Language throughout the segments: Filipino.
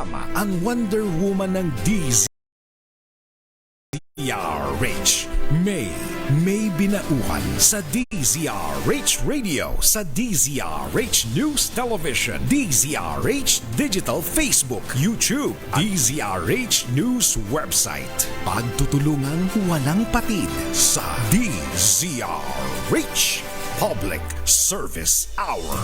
Ang Wonder Woman ng DZRH. May binauhan sa DZRH Radio, sa DZRH News Television, DZRH Digital Facebook, YouTube, DZRH News website. Pagtutulungang walang patid sa DZRH Public Service Hour.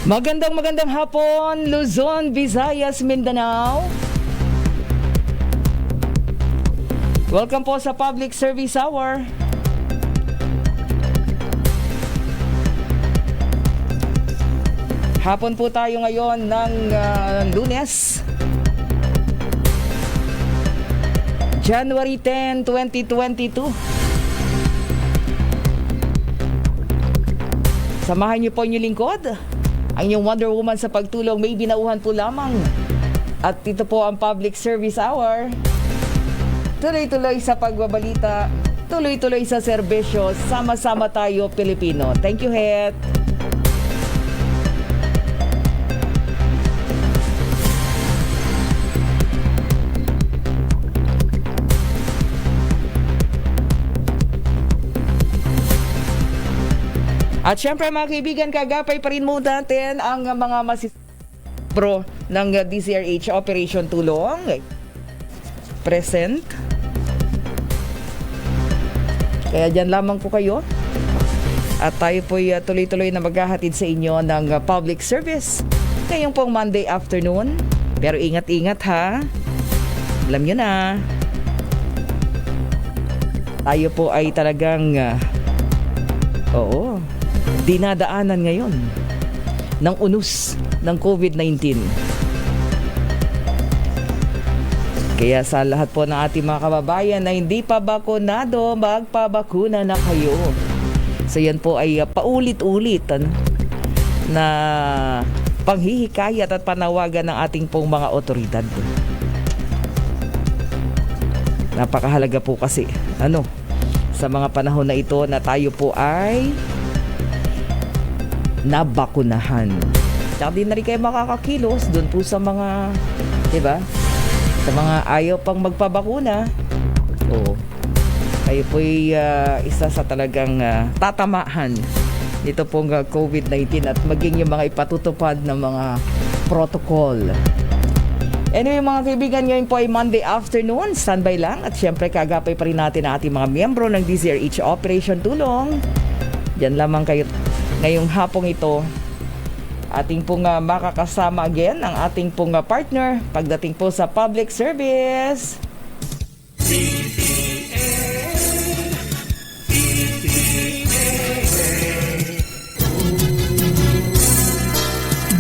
Magandang hapon, Luzon, Visayas, Mindanao. Welcome po sa Public Service Hour. Hapon po tayo ngayon ng Lunes, January 10, 2022. Samahan niyo po inyong lingkod, ang inyong Wonder Woman sa pagtulong, may binauhan po lamang. At ito po ang Public Service Hour. Tuloy-tuloy sa pagbabalita, tuloy-tuloy sa serbisyo, sama-sama tayo Pilipino. Thank you, Het. At syempre mga kaibigan, kagapay pa rin muna natin ang mga pro ng DZRH Operation Tulong. Present. Kaya dyan lamang po kayo. At tayo po'y tuloy-tuloy na maghahatid sa inyo ng public service ngayong pong Monday afternoon. Pero ingat-ingat ha. Alam nyo na. Tayo po ay talagang dinadaanan ngayon ng unus ng COVID-19. Kaya sa lahat po ng ating mga kababayan na hindi pa bakunado, magpabakuna na kayo. So yan po ay paulit-ulit na panghihikayat at panawagan ng ating pong mga otoridad. Napakahalaga po kasi sa mga panahon na ito na tayo po ay nabakunahan. Tsaka di na rin kayo makakakilos doon po sa mga, diba? Sa mga ayaw pang magpabakuna. Oo. Kayo po'y isa sa talagang tatamahan nito pong COVID-19 at maging yung mga ipatutupad ng mga protocol. Anyway mga kaibigan, ngayon po ay Monday afternoon. Standby lang at syempre kagapay pa rin natin ang ating mga miyembro ng DZRH Operation Tulong. Diyan lamang kayo ngayong hapong ito. Ating pong makakasama again ang ating pong partner pagdating po sa public service.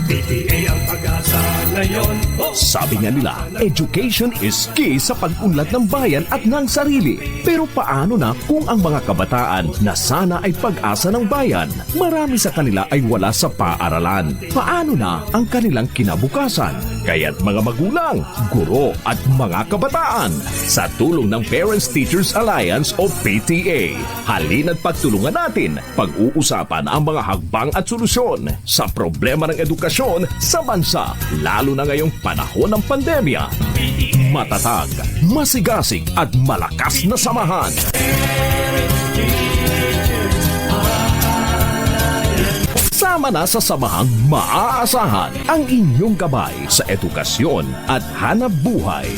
PTA ang pag-asa ngayon. Sabi nga nila, education is key sa pag-unlad ng bayan at ng sarili. Pero paano na kung ang mga kabataan na sana ay pag-asa ng bayan, marami sa kanila ay wala sa paaralan? Paano na ang kanilang kinabukasan? Kaya't mga magulang, guro at mga kabataan, sa tulong ng Parents Teachers Alliance o PTA, halina't pagtulungan natin pag-uusapan ang mga hagbang at solusyon sa problema ng edukasyon sa bansa, lalo na ngayong panahon ng pandemya. Matatag, masigasig at malakas na samahan. Sama na sa samahang maaasahan ang inyong gabay sa edukasyon at hanap buhay.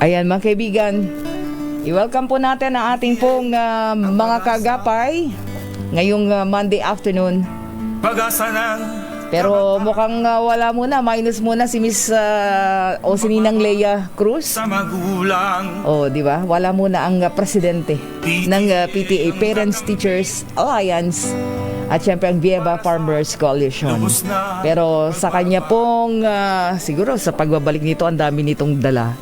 Ayan mga kaibigan, i-welcome po natin ang ating pong mga kagapay ngayong Monday afternoon. Pag-asa ng Pero mukhang wala muna, minus muna si Miss o si Ninang Leia Cruz. sa magulang. Oh, di ba? Wala muna ang presidente ng PTA, Parents Teachers Alliance. at syempre ang Vieva Farmers Coalition. Pero sa kanya pong siguro sa pagbabalik nito, ang dami nitong dala.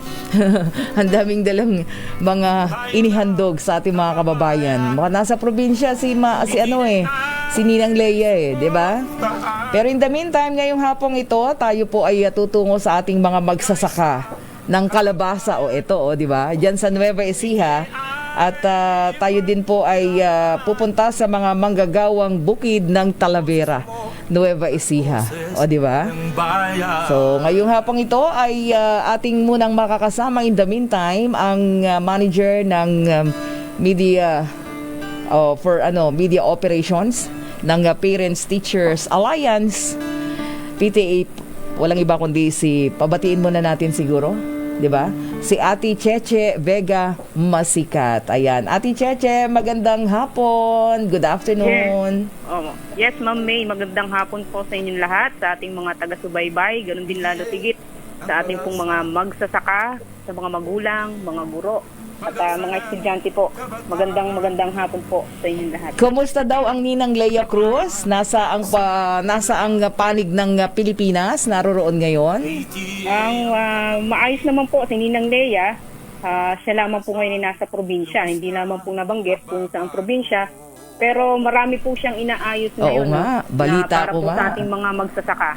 Ang daming dalang mga inihandog sa ating mga kababayan. Baka nasa probinsya si Ninang Leia 'di ba? Pero in the meantime, ngayong hapong ito, tayo po ay tutungo sa ating mga magsasaka ng kalabasa di ba? Diyan sa Nueva Ecija. At tayo din po ay pupunta sa mga manggagawang bukid ng Talavera, Nueva Ecija. Di ba? So, ngayong hapong ito ay ating munang makakasama in the meantime ang manager ng media media operations ng Parents Teachers Alliance, PTA. Walang iba kundi pabatiin muna natin siguro, 'di ba? Si Ate Cheche Vega Masikat. Ayan. Ate Cheche, magandang hapon. Good afternoon. Yes, Ma'am May. Magandang hapon po sa inyong lahat, sa ating mga taga-subaybay, ganoon din lalo tigit sa ating pong mga magsasaka, sa mga magulang, mga guro, at mga estudyante po. Magandang hapon po sa inyong lahat. Kumusta daw ang Ninang Leia Cruz? Nasa ang panig ng Pilipinas, naroroon ngayon? Ang maayos naman po si Ninang Leia. Siya lamang po ngayon ay nasa probinsya. Hindi lamang po nabanggit kung saan probinsya. Pero marami po siyang inaayos ngayon. Oo nga, balita para ko po nga. sa ating mga magsasaka.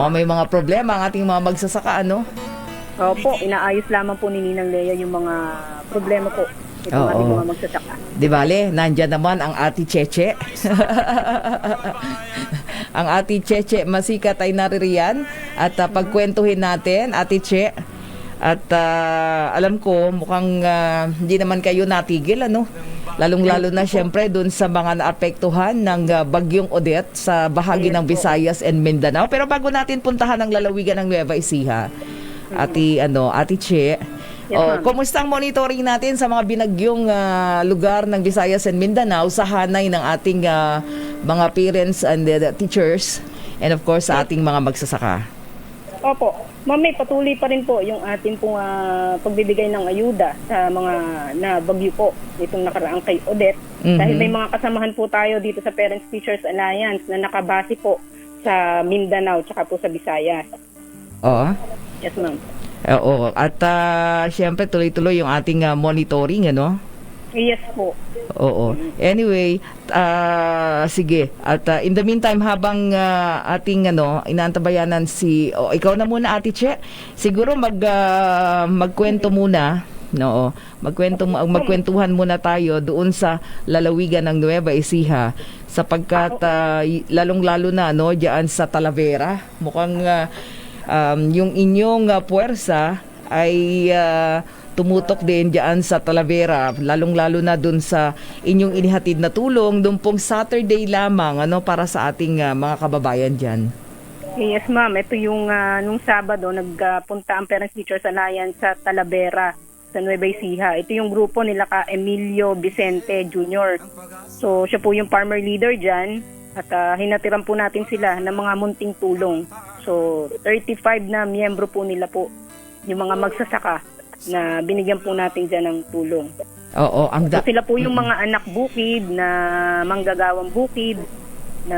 May mga problema ang ating mga magsasaka, ano? Opo, inaayos lamang po ni Ninang Leia yung mga problema po itong ating mga magsasaka. Di bale, nandyan naman ang Ate Cheche. Ang Ate Cheche Masikat ay naririyan at pagkwentuhin natin, Ate Che. At alam ko, mukhang hindi naman kayo natigil, ano? Lalong-lalo na siyempre dun sa mga naapektuhan ng Bagyong Odette sa bahagi ng Visayas and Mindanao. Pero bago natin puntahan ang lalawigan ng Nueva Ecija, Ate Che, kumusta ang monitoring natin sa mga binagyong lugar ng Visayas and Mindanao sa hanay ng ating mga parents and teachers and of course sa ating mga magsasaka? Opo, Ma'am, patuloy pa rin po yung ating pong pagbibigay ng ayuda sa mga nabagyo po itong nakaraang kay Odette. Dahil may mga kasamahan po tayo dito sa Parents Teachers Alliance na nakabase po sa Mindanao tsaka po sa Visayas. Oo. Yes, ma'am. Oo. At syempre tuloy-tuloy yung ating monitoring, ano? Yes po. Oo. Anyway, sige. At in the meantime, habang ating inaantabayanan ikaw na muna, Ate Che. Siguro magkwento muna. No, magkwentuhan muna tayo doon sa lalawigan ng Nueva Ecija sapagkat lalong-lalo na diyan sa Talavera. Mukhang yung inyong puwersa ay tumutok din diyan sa Talavera, lalong-lalo na dun sa inyong inihatid na tulong dun pong Saturday lamang para sa ating mga kababayan diyan. Yes, ma'am. Ito yung nung Sabado nagpunta ang Parents Teachers Alliance sa Talavera sa Nueva Ecija. Ito yung grupo nila ka Emilio Vicente Jr. So siya po yung farmer leader diyan at hinatiran po natin sila ng mga munting tulong. So 35 na miyembro po nila po yung mga magsasaka na binigyan po natin dyan ng tulong. Oo, so sila po yung mga anak bukid na manggagawang bukid na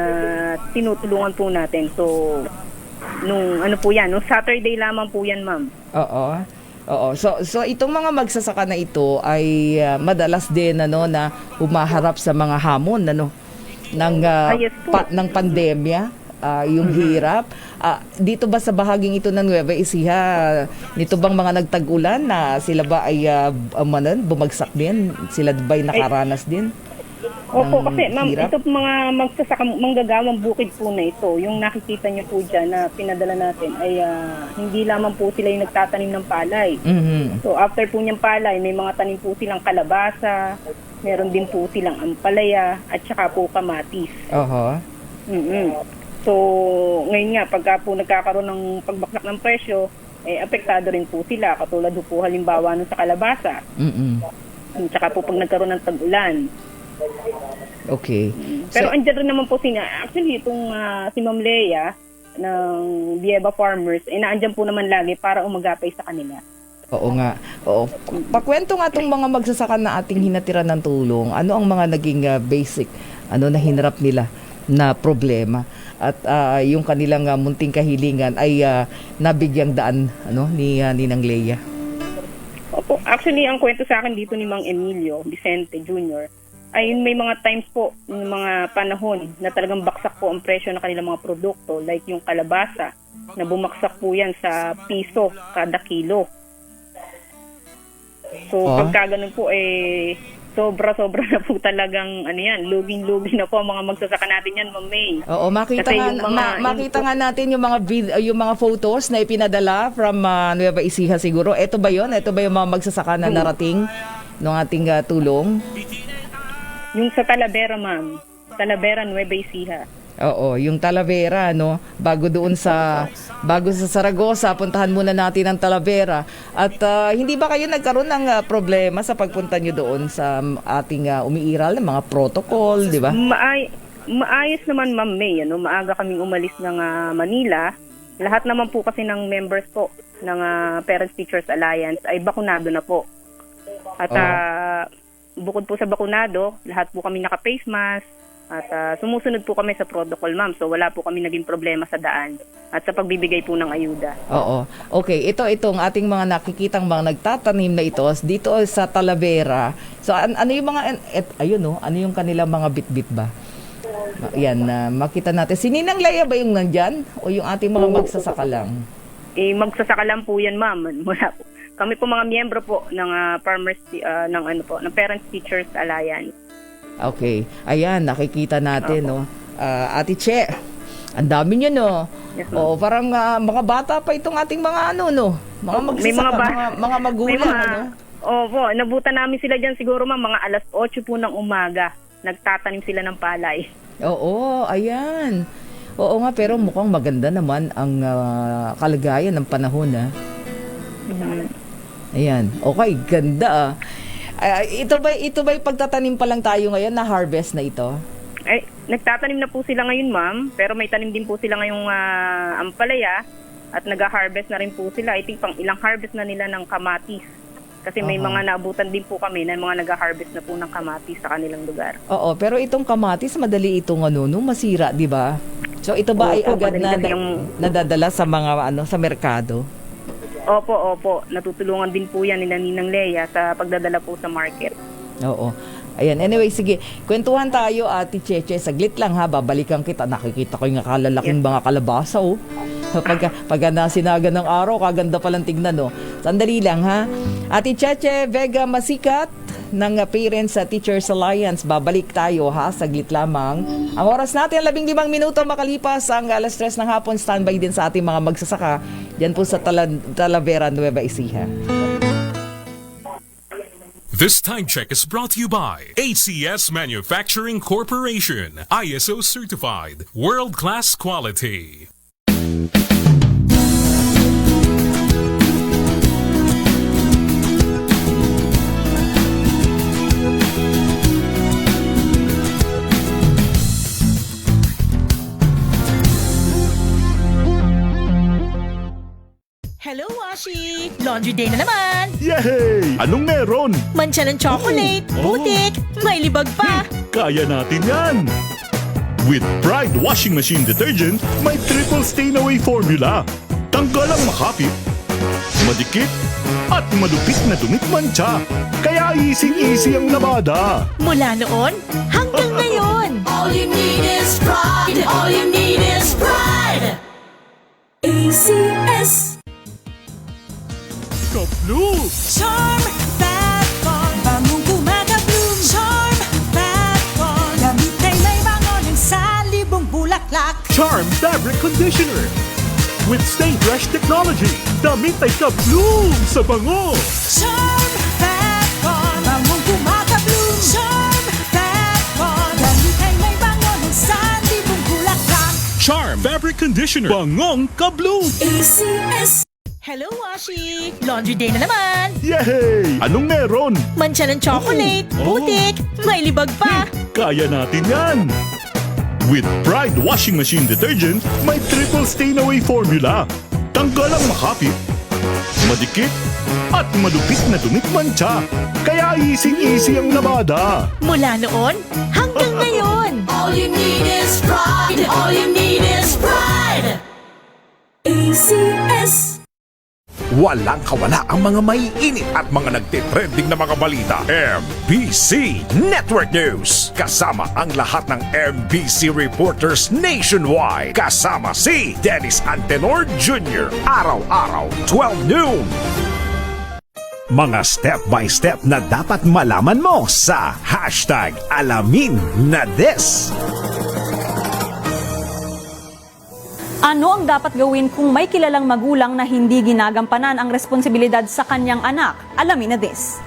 tinutulungan po natin. So nung nung Saturday lamang po yan, ma'am. Oo. So itong mga magsasaka na ito ay madalas din na humaharap sa mga hamon ng pandemya, yung hirap. Dito ba sa bahaging ito ng Nueva Ecija, nito bang mga nagtag-ulan na sila ba ay bumagsak din? Sila ba ay nakaranas din? Opo, kasi ma'am, ito mga magsasaka, manggagawang bukid po na ito, yung nakikita niyo po dyan na pinadala natin ay hindi lamang po sila yung nagtatanim ng palay. So after po niyang palay, may mga tanim po silang kalabasa, meron din po silang ampalaya, at saka po kamatis. So ngayon nga, pagka po nagkakaroon ng pagbaksak ng presyo, apektado rin po sila, katulad po halimbawa nun sa kalabasa. At saka po pag nagkaroon ng tag-ulan. Okay. Pero andyan rin naman po actually itong si Ma'am Leia ng Vieva Farmers, naandyan po naman lagi para umagapay sa kanila. Oo nga. Oo. Pakwento nga itong mga magsasaka na ating hinatiran ng tulong. Ano ang mga naging basic na hinarap nila na problema. At yung kanilang munting kahilingan ay nabigyang daan ni Ninang Leia. Opo, actually, ang kwento sa akin dito ni Mang Emilio Vicente Jr. ay may mga times po, yung mga panahon na talagang baksak po ang presyo ng kanilang mga produkto, like yung kalabasa, na bumaksak po yan sa piso kada kilo. So, pagka ganun po, sobra-sobra na po talagang, luging-lugi na po ang mga magsasaka natin yan, Ma'am May. Oo, makita nga natin yung mga photos na ipinadala from Nueva Ecija siguro. Ito ba yun? Ito ba yung mga magsasaka na narating ng ating tulong? Yung sa Talavera, Ma'am. Talavera, Nueva Ecija. Oo, yung Talavera, bago sa Zaragoza, puntahan muna natin ang Talavera. At hindi ba kayo nagkaroon ng problema sa pagpunta nyo doon sa ating umiiral ng mga protocol, di ba? Maayos naman, Ma'am May. Maaga kaming umalis ng Manila. Lahat naman po kasi ng members po ng Parents Teachers Alliance ay bakunado na po. At bukod po sa bakunado, lahat po kami naka-face mask. At sumusunod po kami sa protocol, Ma'am. So wala po kami naging problema sa daan at sa pagbibigay po ng ayuda. Oo. Okay, itong ating mga nakikitang mga nagtatanim na ito dito sa Talavera. So ano yung mga ano yung kanilang mga bitbit ba? Yan, makita natin. Si Ninang Leia ba yung nandyan o yung ating mga magsasaka lang? Magsasaka lang po yan, Ma'am. Wala po. Kami po mga miyembro po ng ng Parents Teachers Alliance. Okay. Ayan, nakikita natin, Ate Che, ang dami niyo, Yes, parang mga bata pa itong ating mga mga magsasaka, mga magulang, Opo, nabutan namin sila dyan siguro, Ma'am, mga alas 8 po ng umaga. Nagtatanim sila ng palay. Oo, ayan. Oo nga, pero mukhang maganda naman ang kalagayan ng panahon, Ayan. Okay, ganda, ito ba yung pagtatanim pa lang tayo ngayon na harvest na ito? Nagtatanim na po sila ngayon, Ma'am. Pero may tanim din po sila ngayong ampalaya at nag-harvest na rin po sila. I think pang ilang harvest na nila ng kamatis. Kasi may mga naabutan din po kami na mga nag-harvest na po ng kamatis sa kanilang lugar. Oo, pero itong kamatis, madali itong masira, di ba? So ito ba ay agad na nadadala sa mga sa merkado? Opo. Natutulungan din po yan nila Ninang Leia sa pagdadala po sa market. Oo. Ayan, anyway, sige. Kwentuhan tayo, Ate Cheche. Saglit lang babalikan kita. Nakikita ko yung kalalaking mga kalabasa, Pagka nasinaga ng araw, kaganda palang tignan, Sandali lang, Ate Cheche Vega Masikat ng Parents Teachers Alliance. Babalik tayo, saglit lamang. Ang oras natin, 15 minuto makalipas ang alas 3 ng hapon. Standby din sa ating mga magsasaka. Yan po sa Talavera, Nueva Ecija. This time check is brought to you by ACS Manufacturing Corporation. ISO certified. World-class quality. Hello, Washi! Laundry day na naman! Yay! Anong meron? Mancha ng chocolate, putik, may libag pa! Kaya natin yan! With Pride Washing Machine Detergent, may triple stain-away formula. Tanggal ang makapit, madikit, at malupit na dumit mancha. Kaya easy-easy ang labada. Mula noon hanggang ngayon! All you need is pride. All you need is pride. ACS. Ka-Bloom! Charm Fat Bond. Bangong gumagabloom. Charm Fat Bond. Gamit ay may bango ng salibong bulaklak. Charm Fabric Conditioner. With Stay Fresh Technology, damit ay ka-bloom sa bango. Charm Fat Bond. Bangong gumagabloom. Charm Fat Bond. Gamit ay may bango ng salibong bulaklak. Charm Fabric Conditioner. Bangong ka-bloom. ACS. Hello, Washi! Laundry day na naman! Yay! Anong meron? Mancha ng chocolate, putik, may libag pa! Kaya natin yan! With Pride Washing Machine Detergent, may triple stain-away formula. Tanggal ang makapit, madikit, at malupit na dumit mancha. Kaya easy-easy ang labada. Mula noon hanggang ngayon! All you need is pride. All you need is pride. ACS. Walang kawala ang mga maiinit at mga nagtitrending na mga balita. MBC Network News. Kasama ang lahat ng MBC reporters nationwide. Kasama si Dennis Antenor Jr. Araw-araw, 12 noon. Mga step-by-step na dapat malaman mo sa hashtag Alamin na This. Ano ang dapat gawin kung may kilalang magulang na hindi ginagampanan ang responsibilidad sa kanyang anak? Alamin na this.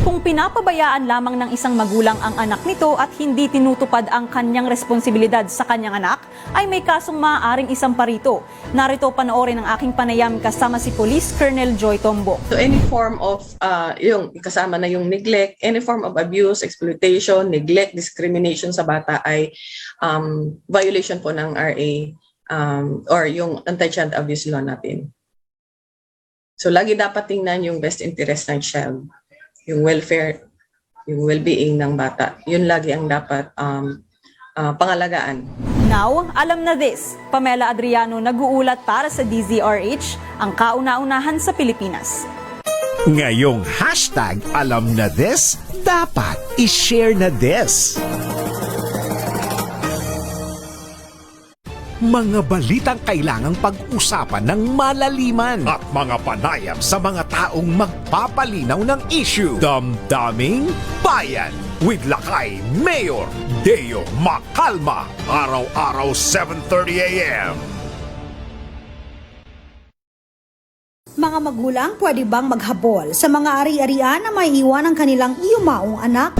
Kung pinapabayaan lamang ng isang magulang ang anak nito at hindi tinutupad ang kanyang responsibilidad sa kanyang anak, ay may kasong maaaring isampa rito. Narito panoorin ang aking panayam kasama si Police Colonel Joy Tombo. So any form of, yung kasama na yung neglect, any form of abuse, exploitation, neglect, discrimination sa bata ay violation po ng RA. Or yung anti-child abuse law natin. So lagi dapat tingnan yung best interest ng child, yung welfare, yung well-being ng bata. Yun lagi ang dapat pangalagaan. Now, alam na this. Pamela Adriano nag-uulat para sa DZRH, ang kauna-unahan sa Pilipinas. Ngayong hashtag Alam na This, dapat i-share na this. Mga balitang kailangang pag-usapan ng malaliman at mga panayam sa mga taong magpapalinaw ng issue. Damdaming Bayan with Lakay Mayor Deo Macalma. Araw-araw 7:30 a.m. Mga magulang, pwede bang maghabol sa mga ari-arian na may iwan ng kanilang yumaong anak?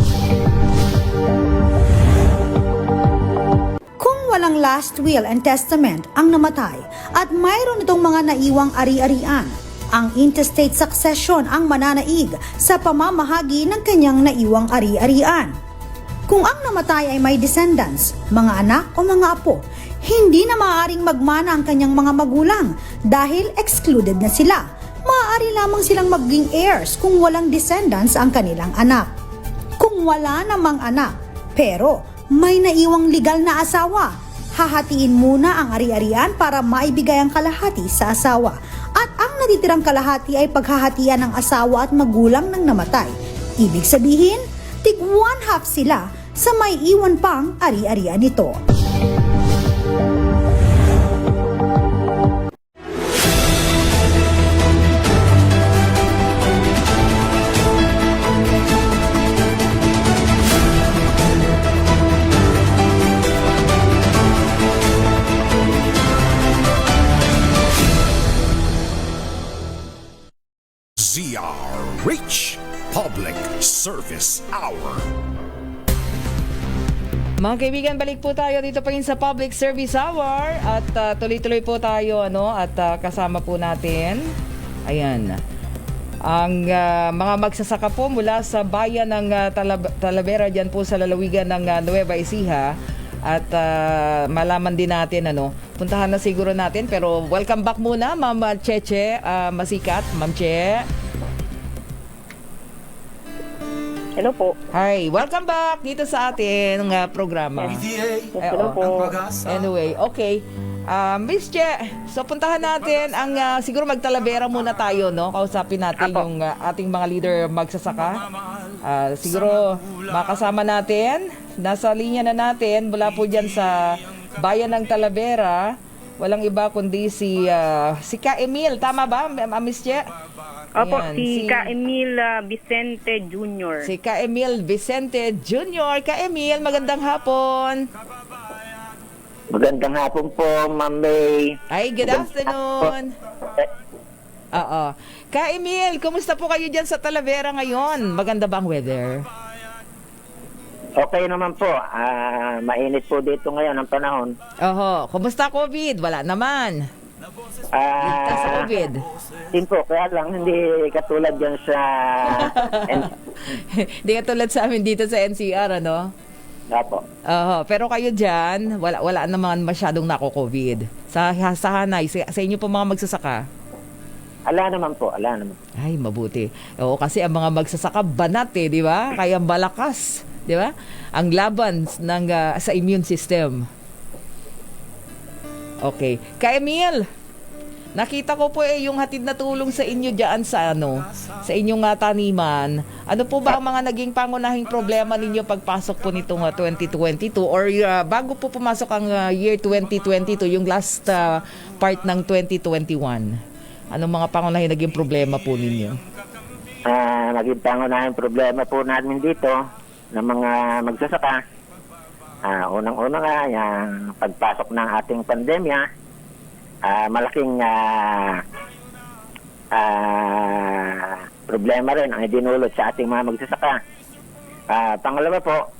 Walang last will and testament ang namatay at mayroon itong mga naiwang ari-arian. Ang intestate succession ang mananaig sa pamamahagi ng kanyang naiwang ari-arian. Kung ang namatay ay may descendants, mga anak o mga apo, hindi na maaaring magmana ang kanyang mga magulang dahil excluded na sila. Maaari lamang silang maging heirs kung walang descendants ang kanilang anak. Kung wala namang anak, pero may naiwang legal na asawa, hahatiin muna ang ari-arian para maibigay ang kalahati sa asawa. At ang natitirang kalahati ay paghahatian ng asawa at magulang ng namatay. Ibig sabihin, tig 1/2 sila sa may iwan pang ari-arian nito. ZRH Public Service Hour. Mga kaibigan, balik po tayo dito pa rin sa Public Service Hour at tuloy-tuloy po tayo at kasama po natin ang mga magsasaka po mula sa bayan ng Talavera dyan po sa lalawigan ng Nueva Ecija at malaman din natin puntahan na siguro natin, pero welcome back muna Ma'am Cheche Masikat. Ma'am Che, Hello po. hi, welcome back dito sa ating programa. Hello po. Anyway, okay. Miss Che, so puntahan natin ang siguro magtalavera muna tayo, kausapin natin yung ating mga leader magsasaka. Siguro makasama natin, nasa linya na natin mula po dyan sa bayan ng Talavera. Walang iba kundi si Ka Emil, tama ba Miss Che? Opo, Ayan, si Ka Emil Vicente Jr. Si Ka Emil Vicente Jr. Ka Emil, magandang hapon. Magandang hapon po, Ma'am May. Ay, good afternoon. Oo. Ka Emil, kumusta po kayo dyan sa Talavera ngayon? Maganda ba ang weather? Okay naman po. Mainit po dito ngayon ang panahon. Oho. Kumusta COVID? Wala naman. Ligtas sa COVID. Din po, kaya lang hindi katulad yan sa... Hindi katulad sa amin dito sa NCR, Apo. Pero kayo dyan, wala naman masyadong nako-COVID. Sa Hanay, sa inyo po mga magsasaka? Ala naman po, ala naman. Ay, mabuti. Oo, kasi ang mga magsasaka banat di ba? Kaya malakas. 'di ba? Ang laban ng sa immune system. Okay. Kay Emil, nakita ko po yung hatid na tulong sa inyo diyan sa sa inyong taniman. Ano po ba ang mga naging pangunahing problema ninyo pagpasok po nitong 2022 or bago po pumasok ang year 2022, yung last part ng 2021? Anong mga pangunahing naging problema po ninyo? Naging pangunahing problema po namin dito ng mga magsasaka. Unang-una nga, yung pagpasok ng ating pandemya, malaking problema rin ang idinulot sa ating mga magsasaka. Pangalawa po,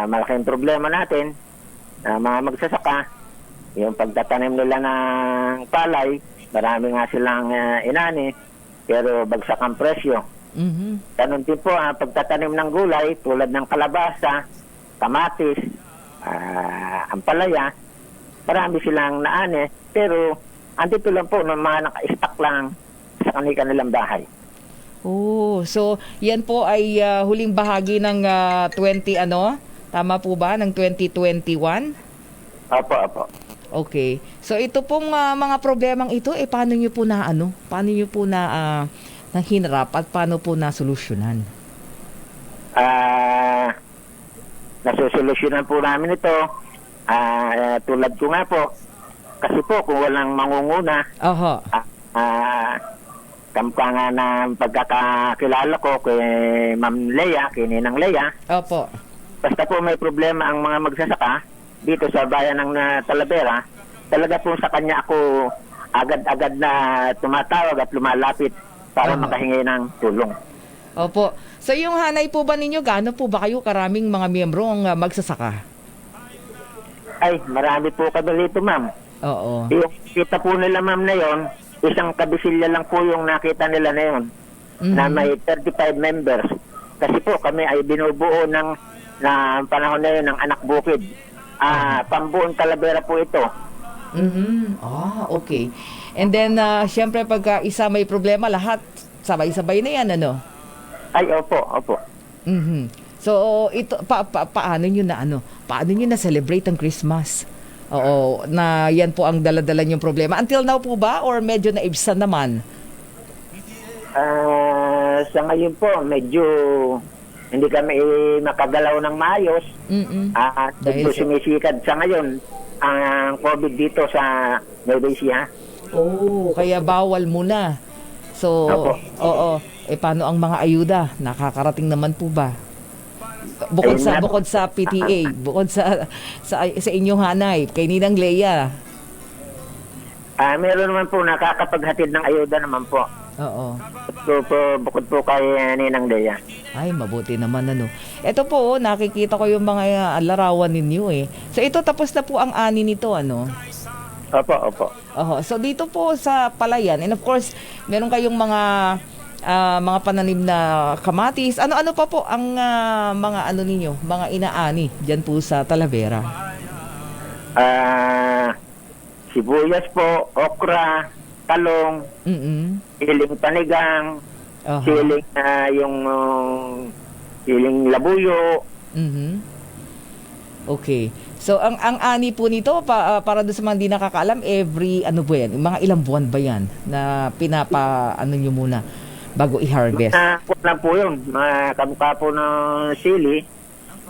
malaking problema natin, mga magsasaka, yung pagtatanim nila ng palay, marami nga silang inani, pero bagsak ang presyo. Ganun din po, pagtatanim ng gulay, tulad ng kalabasa, kamatis, ampalaya, marami silang naani, pero andito lang po ng mga naka-stock lang sa kanilang bahay. Oh, so yan po ay huling bahagi ng tama po ba, ng 2021? Opo. Okay. So ito pong mga problemang ito, paano niyo po na paano niyo po na hinarap at paano po na solusyonan? Nasusolusyonan po namin ito. Tulad ko nga po, kasi po kung walang mangunguna, kamukha nga ng pagkakakilala ko kay Ma'am Lea, kay Ninang Lea. Opo. Basta po may problema ang mga magsasaka dito sa bayan ng Talavera, talaga po sa kanya ako agad-agad na tumatawag at lumalapit para makahingi ng tulong. Opo. So yung hanay po ba ninyo, gaano po ba kayo karaming mga miyembro ang magsasaka? Ay, marami po kami dito, ma'am. Oo. Yung kita po nila, ma'am, na yon, isang kabisilya lang po yung nakita nila na yon, na may 35 members. Kasi po kami ay binubuo na panahon na yun ng anak bukid. Pambuong Talavera po ito. Okay. And then, syempre pagka isa may problema, lahat sabay-sabay na yan, Ay, opo. So, ito, paano nyo na celebrate ang Christmas? Oo, na yan po ang dala-dala nyong problema. Until now po ba? Or medyo naibsan naman? Sa ngayon po, medyo hindi kami makagalaw ng maayos. Dahil sumisikad sa ngayon ang COVID dito sa Nueva Ecija. Kaya bawal muna. So, paano ang mga ayuda? Nakakarating naman po ba? Bukod sa PTA, bukod sa inyong hanay, kay Ninang Lea. Meron naman po nakakapaghatid ng ayuda naman po. Oo. Bukod po kay Ninang Lea. Ay, mabuti naman Ito po, nakikita ko yung mga larawan ninyo So ito, tapos na po ang ani nito, Opo. So dito po sa palayan, and of course, meron kayong mga pananim na kamatis. Ano pa po ang mga ninyo, mga inaani diyan po sa Talavera? Sibuyas po, okra, talong, siling panigang, siling siling labuyo. Okay. So ang ani po nito para doon sa mga hindi nakakaalam, every po yan? Mga ilang buwan ba yan na nyo muna bago i-harvest? Lang po yun. Kamukha po ng sili,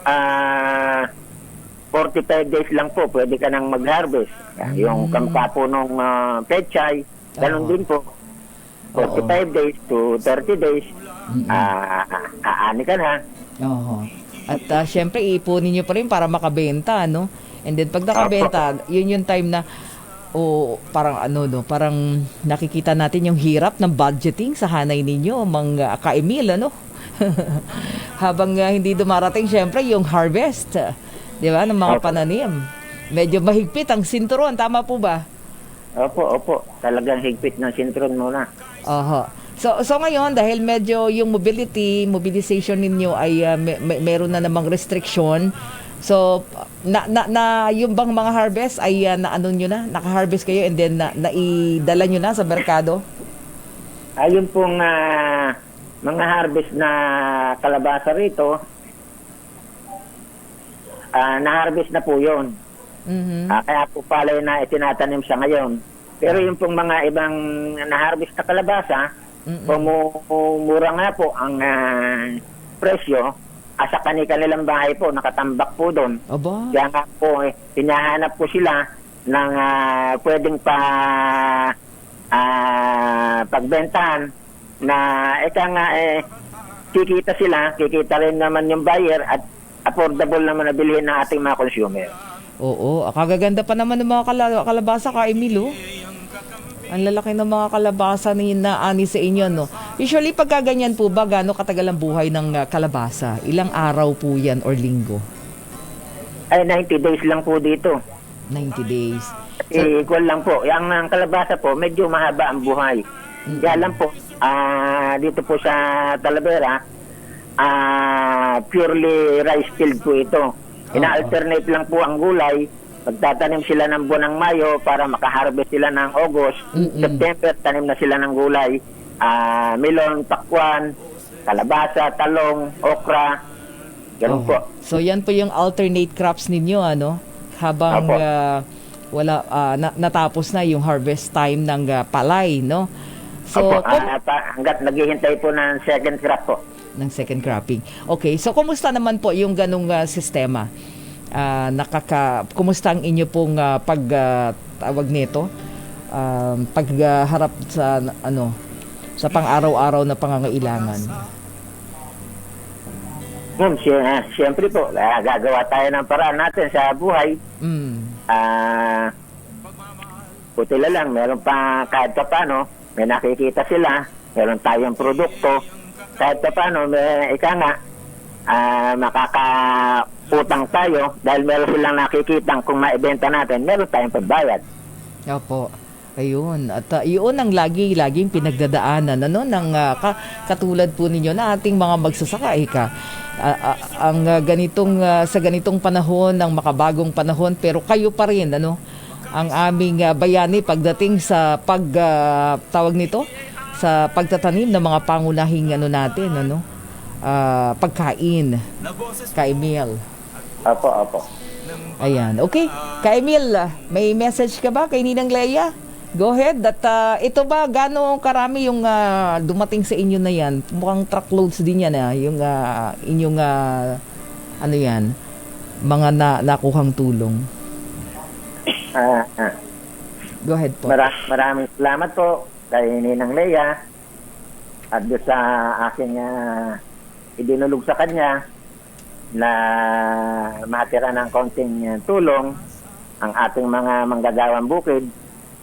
45 days lang po pwede ka nang mag-harvest. Yung kamukha po ng pechay, ganun din po. 45 days to 30 days, aani ka na. At syempre, iipunin nyo pa rin para makabenta, And then, pag nakabenta, yun yung time na, parang parang nakikita natin yung hirap ng budgeting sa hanay ninyo, mga ka-Emil, Habang hindi dumarating, syempre, yung harvest, di ba, ng mga pananim. Medyo mahigpit ang sinturon, tama po ba? Opo. Talagang higpit ng sinturon muna. So ngayon, dahil medyo yung mobilization ninyo ay meron na namang restriction, so yung bang mga harvest ay nyo na, naka-harvest kayo and then naidala nyo na sa merkado? Ayun pong mga harvest na kalabasa rito, na-harvest na po yun. Kaya po pala na itinatanim siya ngayon. Pero yung pong mga ibang na-harvest na kalabasa, mura nga po ang presyo. Sa kanilang bahay po, nakatambak po doon. Kaya nga po, hinahanap po sila ng pwedeng pagbentahan na kikita rin naman yung buyer at affordable naman na bilhin ng ating mga consumer. Oo, kagaganda pa naman ng mga kalabasa ka, Emilio. Ang lalaki ng mga kalabasa na ani sa inyo, no? Usually, pagka ganyan po ba, gaano katagal ang buhay ng kalabasa? Ilang araw po yan or linggo? Ay, 90 days lang po dito. 90 days. Equal lang po. Ang kalabasa po, medyo mahaba ang buhay. Kaya lang po, dito po sa Talavera, purely rice field po ito. Ina-alternate lang po ang gulay. Magtatanim sila ng buwan ng Mayo para makaharvest sila ng August. September, tanim na sila ng gulay. Melon, pakwan, kalabasa, talong, okra. Ganun po. So yan po yung alternate crops ninyo, ano? Habang natapos na yung harvest time ng palay, no? So, hanggat naghihintay po ng second crop po. Ng second cropping. Okay, so kumusta naman po yung ganung sistema? Kumusta ang inyo pong tawag nito? Pagharap sa sa pang-araw-araw na pangangailangan? Siyempre po, gagawa tayo ng paraan natin sa buhay. Putila lang, meron pa kahit pa paano, may nakikita sila, meron tayong produkto, kahit pa paano, makakautang tayo dahil meron silang nakikitang kung maibenta natin, meron tayong pagbayad. Opo. Ayun. At iyon ang laging pinagdadaanan ng katulad po ninyo na ating mga magsasaka. Ang sa ganitong panahon, ng makabagong panahon, pero kayo pa rin, ang aming bayani pagdating sa tawag nito, sa pagtatanim ng mga pangunahing natin, pagkain. Ka-Emil. Opo. Ayan. Okay. Ka-Emil, may message ka ba kay Ninang Leia? Go ahead. Ito ba, gaano karami yung dumating sa inyo na yan? Mukhang truckloads din yan, yung inyong, mga nakuhang tulong. Go ahead po. Maraming salamat po kay Ninang Leia at doon sa aking idinulog sa kanya na matira ng konting tulong ang ating mga manggagawang bukid.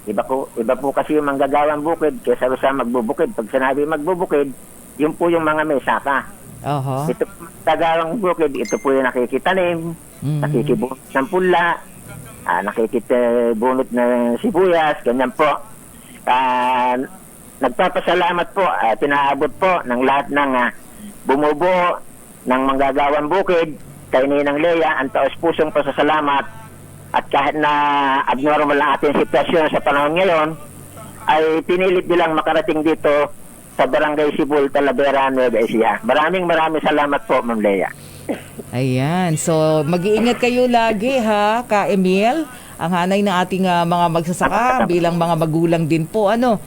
Iba po kasi yung manggagawang bukid kaysa sa magbubukid. Pag sinabi magbubukid, yun po yung mga may saka. Ito po manggagawang bukid, ito po yung nakikitanim, nakikibunot ng pula, nakikibunot ng sibuyas, ganyan po. Nagpapasalamat po, pinaabot po ng lahat ng bumubuo ng manggagawang bukid kay Ninang Leia, ang taos-pusong pasasalamat. At kahit na abnormal ang ating sitwasyon sa panahon ngayon, ay pinilit nilang makarating dito sa Barangay Sibul, Talavera, Nueva Ecija. Maraming salamat po, Ma'am Leia. Ayan. So, mag-iingat kayo lagi, ha, Ka-Emil? Ang hanay ng ating mga magsasaka, bilang mga magulang din po, na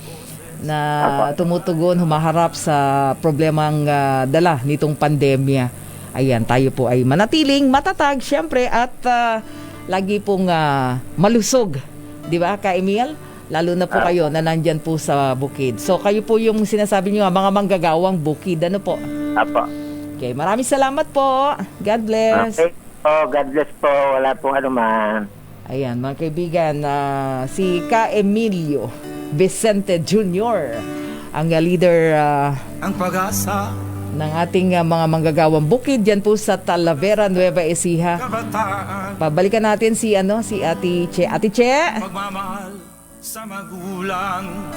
tumutugon, humaharap sa problemang dala nitong pandemya. Ayan, tayo po ay manatiling matatag, syempre, at lagi pong malusog, di ba, Ka-Emil? Lalo na po kayo na nandyan po sa bukid. So, kayo po yung sinasabi nyo, mga manggagawang bukid. Ano po? Apo. Okay, maraming salamat po. God bless. Okay. God bless po. Wala pong anuman. Ayan, mga kaibigan, si Ka-Emilio Vicente Jr., ang leader ang pag-asa ng ating mga manggagawang bukid dyan po sa Talavera, Nueva Ecija. Pabalikan natin si Ate Che. Ate Che? Pagmamahal sa magulang.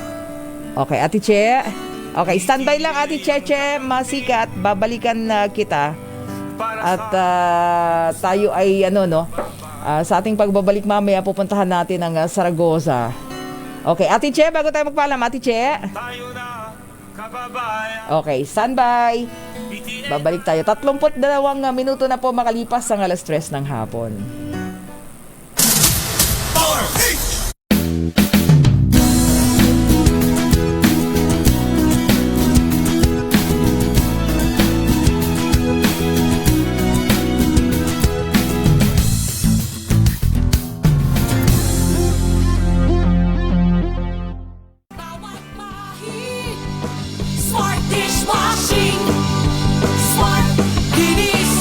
Okay, Ate Che. Okay, standby lang, Ate Che, masikat. Babalikan kita. At tayo ay sa ating pagbabalik mamaya pupuntahan natin ang Zaragoza. Okay, Ate Che, bago tayo magpaalam, Ate Che. Okay, standby. Babalik tayo. 32 minuto na po makalipas ang alas 3 ng hapon. Smart dishwashing. Smart linis.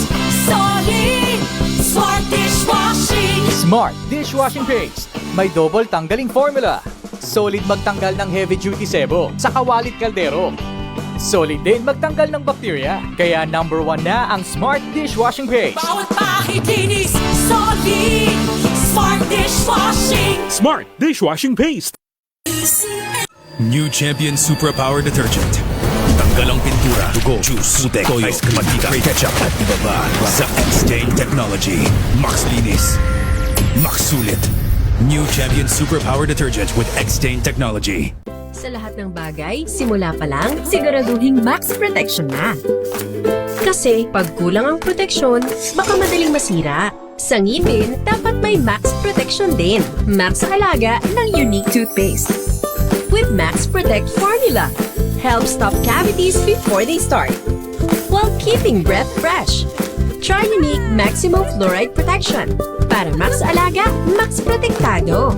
Solid. Smart dishwashing. Smart dishwashing paste. May double tanggaling formula. Solid magtanggal ng heavy-duty sebo sa kawalit kaldero. Solid din magtanggal ng bakterya. Kaya number 1 na ang Smart dishwashing paste. Bawat bahid linis. Solid. Smart dishwashing. Smart Dishwashing Paste. New Champion Supra Power Detergent. Tanggal ang pintura, dugo, juice, putek, toyo, mantika, ketchup at iba pa sa X-Stain Technology. Max linis, max sulit. New Champion Supra Power Detergent with X-Stain Technology. Sa lahat ng bagay, simula pa lang, siguraduhing max protection na. Kasi pag kulang ang proteksyon, baka madaling masira. Sa ngipin, dapat may max protection din. Max sa alaga ng unique toothpaste. With Max Protect formula, help stop cavities before they start, while keeping breath fresh. Try unique Maximo Fluoride Protection. Para max alaga, max protektado.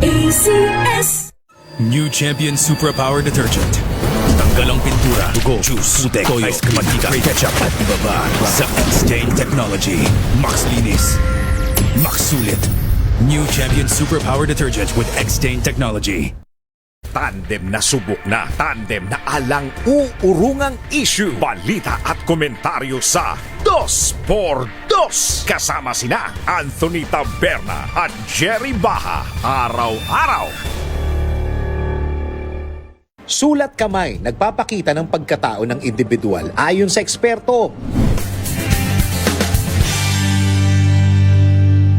ACS. New Champion Supra Power Detergent. Tanggal ang pintura, dugo, juice, putek, toyo, mantika, ketchup at iba pa sa X-Stain Technology. Max linis, max sulit. New Champion Super Power Detergent with X-Stain Technology. Tandem na subok na, tandem na alang uurungang issue, balita at komentaryo sa 2x2. Kasama sina Anthony Taberna at Jerry Baha. Araw-araw. Sulat kamay, nagpapakita ng pagkatao ng individual ayon sa eksperto.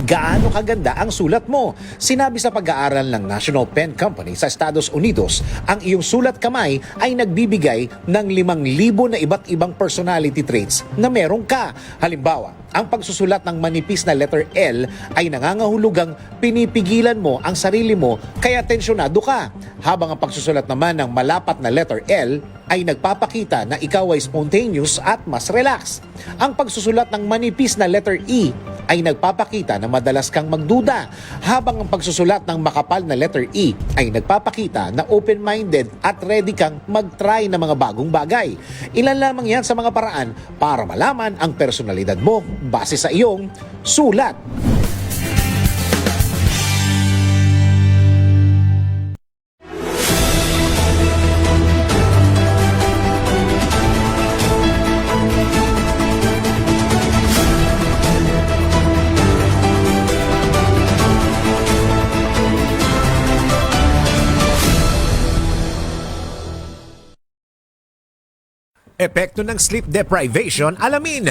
Gaano kaganda ang sulat mo? Sinabi sa pag-aaral ng National Pen Company sa Estados Unidos, ang iyong sulat kamay ay nagbibigay ng 5,000 na iba't ibang personality traits na meron ka. Halimbawa, ang pagsusulat ng manipis na letter L ay nangangahulugang pinipigilan mo ang sarili mo kaya tensyonado ka. Habang ang pagsusulat naman ng malapat na letter L ay nagpapakita na ikaw ay spontaneous at mas relax. Ang pagsusulat ng manipis na letter E ay nagpapakita na madalas kang magduda, habang ang pagsusulat ng makapal na letter E ay nagpapakita na open-minded at ready kang mag-try ng mga bagong bagay. Ilan lamang yan sa mga paraan para malaman ang personalidad mo base sa iyong sulat. Epekto ng sleep deprivation, alamin.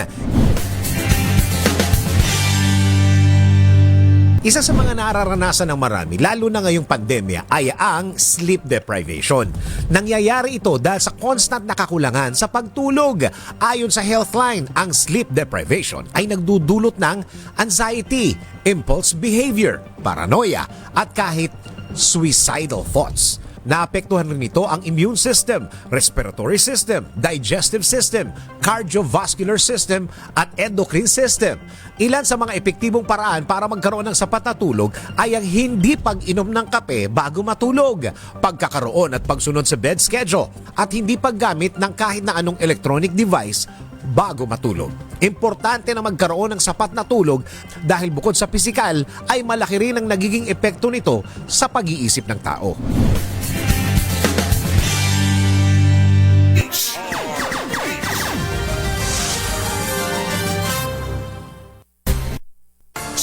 Isa sa mga nararanasan ng marami, lalo na ngayong pandemya, ay ang sleep deprivation. Nangyayari ito dahil sa constant na kakulangan sa pagtulog. Ayon sa Healthline, ang sleep deprivation ay nagdudulot ng anxiety, impulse behavior, paranoia, at kahit suicidal thoughts. Naapektuhan rin nito ang immune system, respiratory system, digestive system, cardiovascular system at endocrine system. Ilan sa mga epektibong paraan para magkaroon ng sapat na tulog ay ang hindi pag-inom ng kape bago matulog, pagkakaroon at pagsunod sa bed schedule, at hindi paggamit ng kahit na anong electronic device bago matulog. Importante na magkaroon ng sapat na tulog dahil bukod sa pisikal ay malaki rin ang nagiging epekto nito sa pag-iisip ng tao.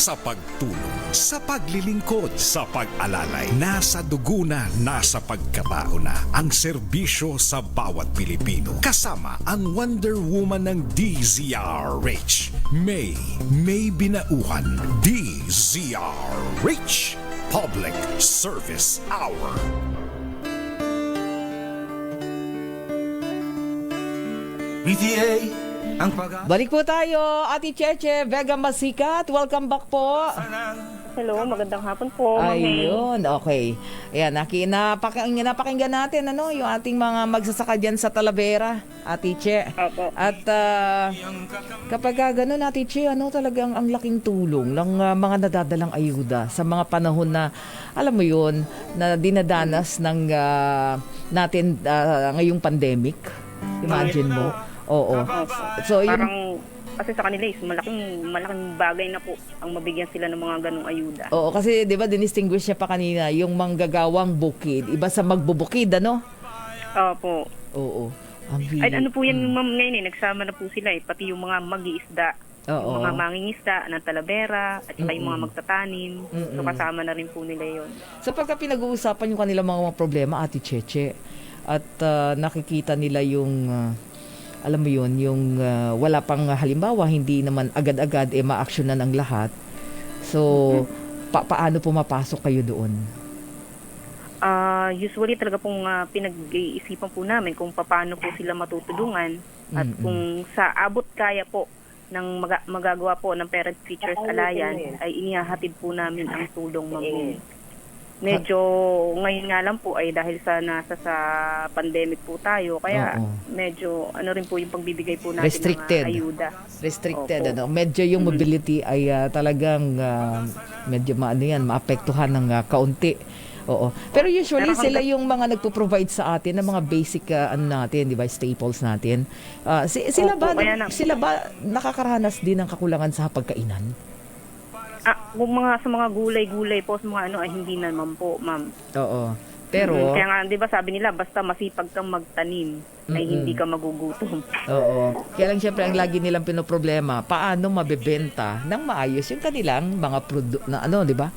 Sa pagtulong, sa paglilingkod, sa pag-alalay, nasa dugo na, nasa pagkatao na ang serbisyo sa bawat Pilipino. Kasama ang Wonder Woman ng DZRH. May binauhan. DZRH Public Service Hour. BTA ang pag-asa. Balik po tayo, Ate Cheche Vega Masikat. Welcome back po. Hello, magandang hapon po. Ma'am May. Ayun, okay. Ayan, napakinggan natin yung ating mga magsasaka dyan sa Talavera, Ate Che. Opo. At kapag gano'n, Ate Che, talagang ang laking tulong ng mga nadadalang ayuda sa mga panahon na, alam mo yun, na dinadanas ng natin ngayong pandemic. Imagine mo. Oo. So, Parang kasi sa kanila is malaking bagay na po ang mabigyan sila ng mga ganong ayuda. Oo, kasi 'di ba dinistinguish niya pa kanina yung manggagawang bukid, iba sa magbubukid, ano? Opo. Oo. Ay, ano po yan, ma'am, ngayon nagsama na po sila pati yung mga mag-iisda. Oo. Yung mga mangingisda ng Talavera at saka yung mga magtatanim. So kasama na rin po nila yon. So pagka pinag-uusapan yung kanilang mga problema, Ate Cheche, at nakikita nila yung alam mo yun, yung wala pang halimbawa, hindi naman agad-agad ma-actionan ang lahat. So, paano pumapasok kayo doon? Usually talaga pong pinag-iisipan po namin kung paano po sila matutulungan at kung sa abot kaya po ng magagawa po ng Parent Teachers Alliance ay inihahatid po namin ang tulong, ma'am. Medyo ngayon nga lang po ay dahil nasa sa pandemic po tayo, kaya medyo rin po yung pagbibigay po natin restricted. ng ayuda. Restricted. Medyo yung mobility ay talagang medyo maapektuhan ng kaunti. Oo. Pero usually sila yung mga nagpo-provide sa atin ng mga basic natin, di ba, staples natin. Sila ba nakakaranas din ng kakulangan sa pagkainan? Kung sa mga gulay-gulay po, sa mga ay hindi naman po, ma'am. Oo. Pero kaya nga, 'di ba, sabi nila basta masipag kang magtanim ay hindi ka magugutom. Oo. Kaya lang syempre ang lagi nilang pinoproblema, paano mabebenta ng maayos yung kanilang mga na di ba?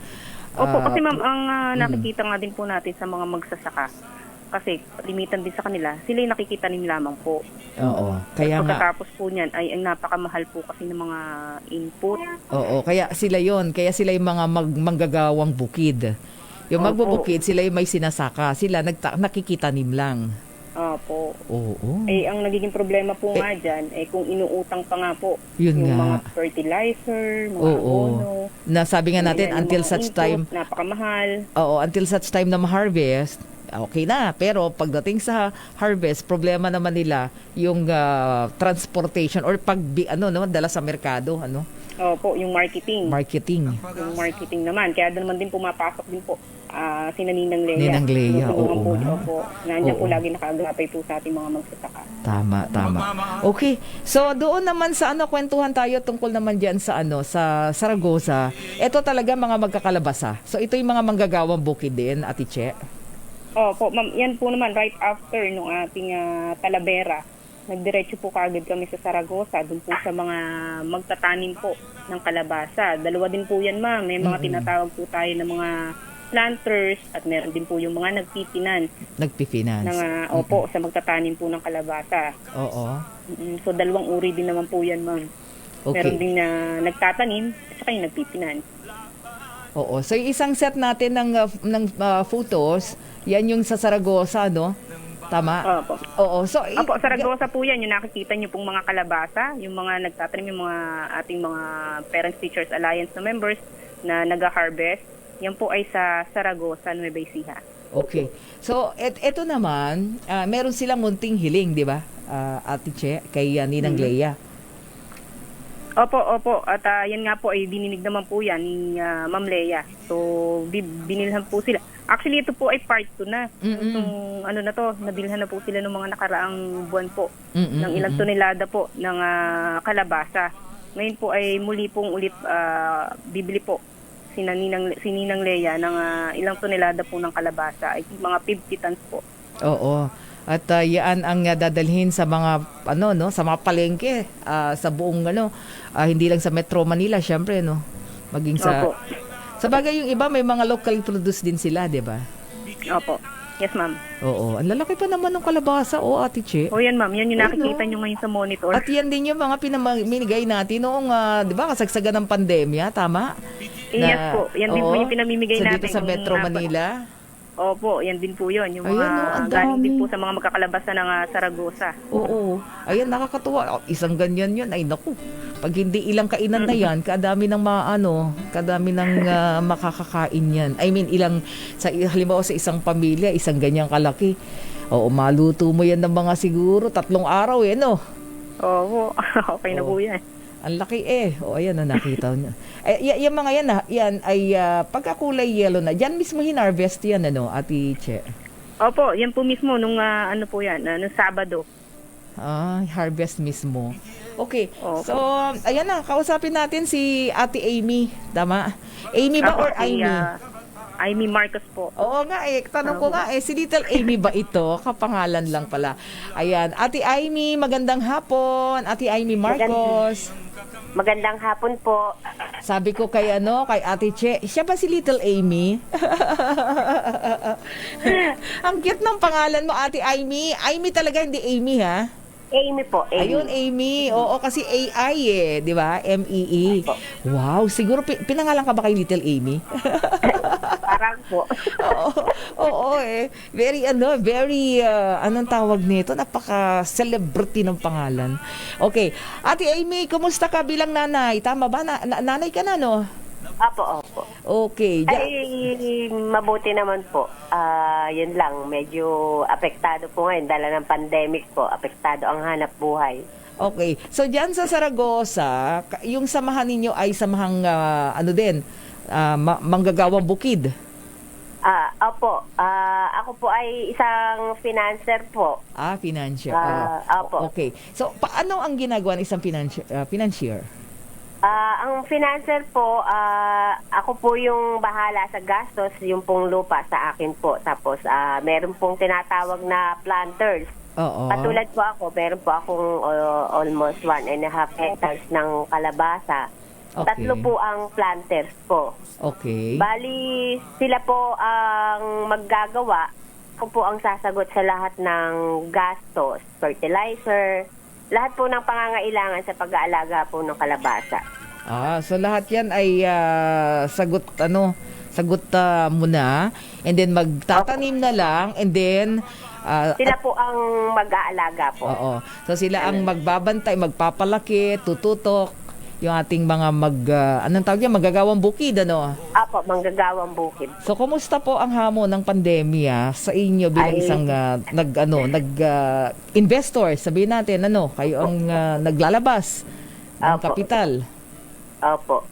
Opo, kasi ma'am, ang nakikita nga din po natin sa mga magsasaka, kasi limitan din sa kanila, sila yung nakikitanim lamang po. Oo. Kaya pagkatapos po niyan ay ang napakamahal po kasi ng mga input. Oo, kaya sila yon, kaya sila yung mga manggagawang bukid. Yung magbubukid, sila yung may sinasaka, sila nakikitanim lang. Opo. Oo. Ang nagiging problema po nga dyan, kung inuutang pa nga po yun yung nga. mga fertilizer, mga abono. Na sabi nga natin, until such time, napakamahal. Oo, until such time na ma-harvest, okay na. Pero pagdating sa harvest, problema naman nila yung transportation or dala sa merkado, Opo, yung marketing. Yung marketing naman. Kaya doon naman din pumapasok din po si Ninang Lea. Ninang Lea, oo. Opo. Nandiyan po lagi nakaagapay po sa ating mga magsasaka. Tama. Okay. So doon naman sa kwentuhan tayo tungkol naman diyan sa sa Zaragoza. Ito talaga mga magkakalabasa. So ito yung mga manggagawang bukid din, Ate Che. Opo, ma'am, yan po naman right after nung ating Talavera. Nagdiretso po kaagad kami sa Zaragoza, doon po sa mga magtatanim po ng kalabasa. Dalawa din po yan, ma'am. May mga tinatawag po tayo ng mga planters at meron din po yung mga nagpifinance. Opo, sa magtatanim po ng kalabasa. Oo. So, dalawang uri din naman po yan, ma'am. Okay. Meron din na nagtatanim at saka yung nagpifinance. Oo. So, yung isang set natin ng photos, yan yung sa Zaragoza, Tama? Opo. Oo. So, Zaragoza po yan. Yung nakikita nyo pong mga kalabasa, yung mga nagtatanim, yung mga ating mga Parents Teachers Alliance na members na nag-harvest, yan po ay sa Zaragoza, Nueva Ecija. Okay. So, eto naman, meron silang munting hiling, di ba, Ate Che, kay Ninang Lea? Opo. At yan nga po ay dininig naman po yan ni Ma'am Lea. So, binilhan po sila. Actually, ito po ay part 2 na. Itong nabilhan na po sila ng mga nakaraang buwan po ng ilang tonelada po ng kalabasa. Ngayon po ay muli pong ulit bibili po si Ninang Lea ng ilang tonelada po ng kalabasa. Ay mga 50 tons po. Oo. At yan ang dadalhin sa mga sa mga palengke sa buong hindi lang sa Metro Manila, syempre maging sa sa bagay yung iba may mga local produce din sila, 'di ba? Opo. Yes, ma'am. Oo. Ang lalaki pa naman ng kalabasa, Ate Che. Yan, ma'am. Yan yung nakikita nyo ngayon sa monitor. At yan din yung mga pinamimigay natin noong, di ba, kasagsagan ng pandemya, tama? Yes po. Yan din po yung pinamimigay natin. Dito sa Metro Manila. Opo, yan din po yun. Yung Ayun, mga ang galing din dami. po sa mga magkakalabasan ng Saragosa. Oo. Ayan, nakakatuwa. Isang ganyan yun. Ay, naku. Pag hindi ilang kainan na yan, kadami ng kadami ng makakakain yan. I mean, halimbawa sa isang pamilya, isang ganyang kalaki. Oo, maluto mo yan ng mga siguro 3 araw no? Oo, okay na po yan. Ang laki O, ayan na nakita niyo. Yung mga yan ay pagkakulay yellow na. Diyan mismo hinarvest yan, Ate Che? Opo, yan po mismo nung ano po yan, nung Sabado. Harvest mismo. Okay. Opo. So, ayan na, kausapin natin si Ate Amy. Tama? Amy ba Opo, or Amy? Amy Marcos po. Oo nga tanong ko nga si Little Amy ba ito? Kapangalan lang pala. Ayan, Ate Amy, magandang hapon. Ate Amy Marcos. Magandang hapon po. Sabi ko kay Ate Che, siya ba si Little Amy? Ang cute ng pangalan mo, Ate Amy. Amy talaga, hindi Amy ha? Amy po, Amy. Ayun, Amy. Oo, kasi AI di ba? MEE. Wow, siguro pinangalan ka ba kay Little Amy? Parang po. Oo, very, anong tawag nito? Napaka-celebrity ng pangalan. Okay. Ate Amy, kumusta ka bilang nanay? Tama ba? Nanay ka na, no? Opo. Okay. Ay, mabuti naman po. Yun lang, medyo apektado po ngayon dala ng pandemic po. Apektado ang hanap buhay. Okay. So, dyan sa Saragosa, yung samahan ninyo ay samahang, manggagawang bukid? Opo. Ako po ay isang financer po. Financier. Opo. Okay. So, paano ang ginagawa ng isang financier? Ang financer po, ako po yung bahala sa gastos, yung pong lupa sa akin po. Tapos, meron pong tinatawag na planters. Oo. Katulad po ako, meron po akong almost 1.5 hectares ng kalabasa. Okay. 3 po ang planters po. Okay. Bali, sila po ang maggagawa. Ako po ang sasagot sa lahat ng gastos, fertilizer, lahat po ng pangangailangan sa pag-aalaga po ng kalabasa. So lahat yan ay sagot mo na, and then magtatanim na lang, and then sila po ang mag-aalaga po. Oo. So sila ang magbabantay, magpapalaki, tututok yung ating mga magagawang bukid, Apo, manggagawang bukid. So kumusta po ang hamon ng pandemya sa inyo bilang isang investor? Sabihin natin, kayo ang naglalabas ng kapital. Opo.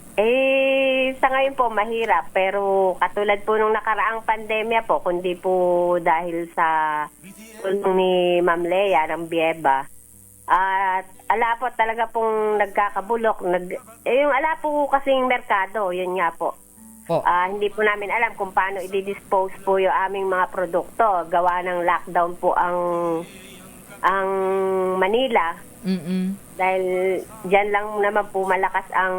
Sa ngayon po mahirap, pero katulad po nung nakaraang pandemya po, kundi po dahil sa tulong ni Ma'am Lea ng Bieba, at ala po talaga pong nagkakabulok. Yung ala po kasing merkado, yun nga po. Hindi po namin alam kung paano i-dispose po yung aming mga produkto. Gawa ng lockdown po ang Manila. Dahil dyan lang naman po malakas ang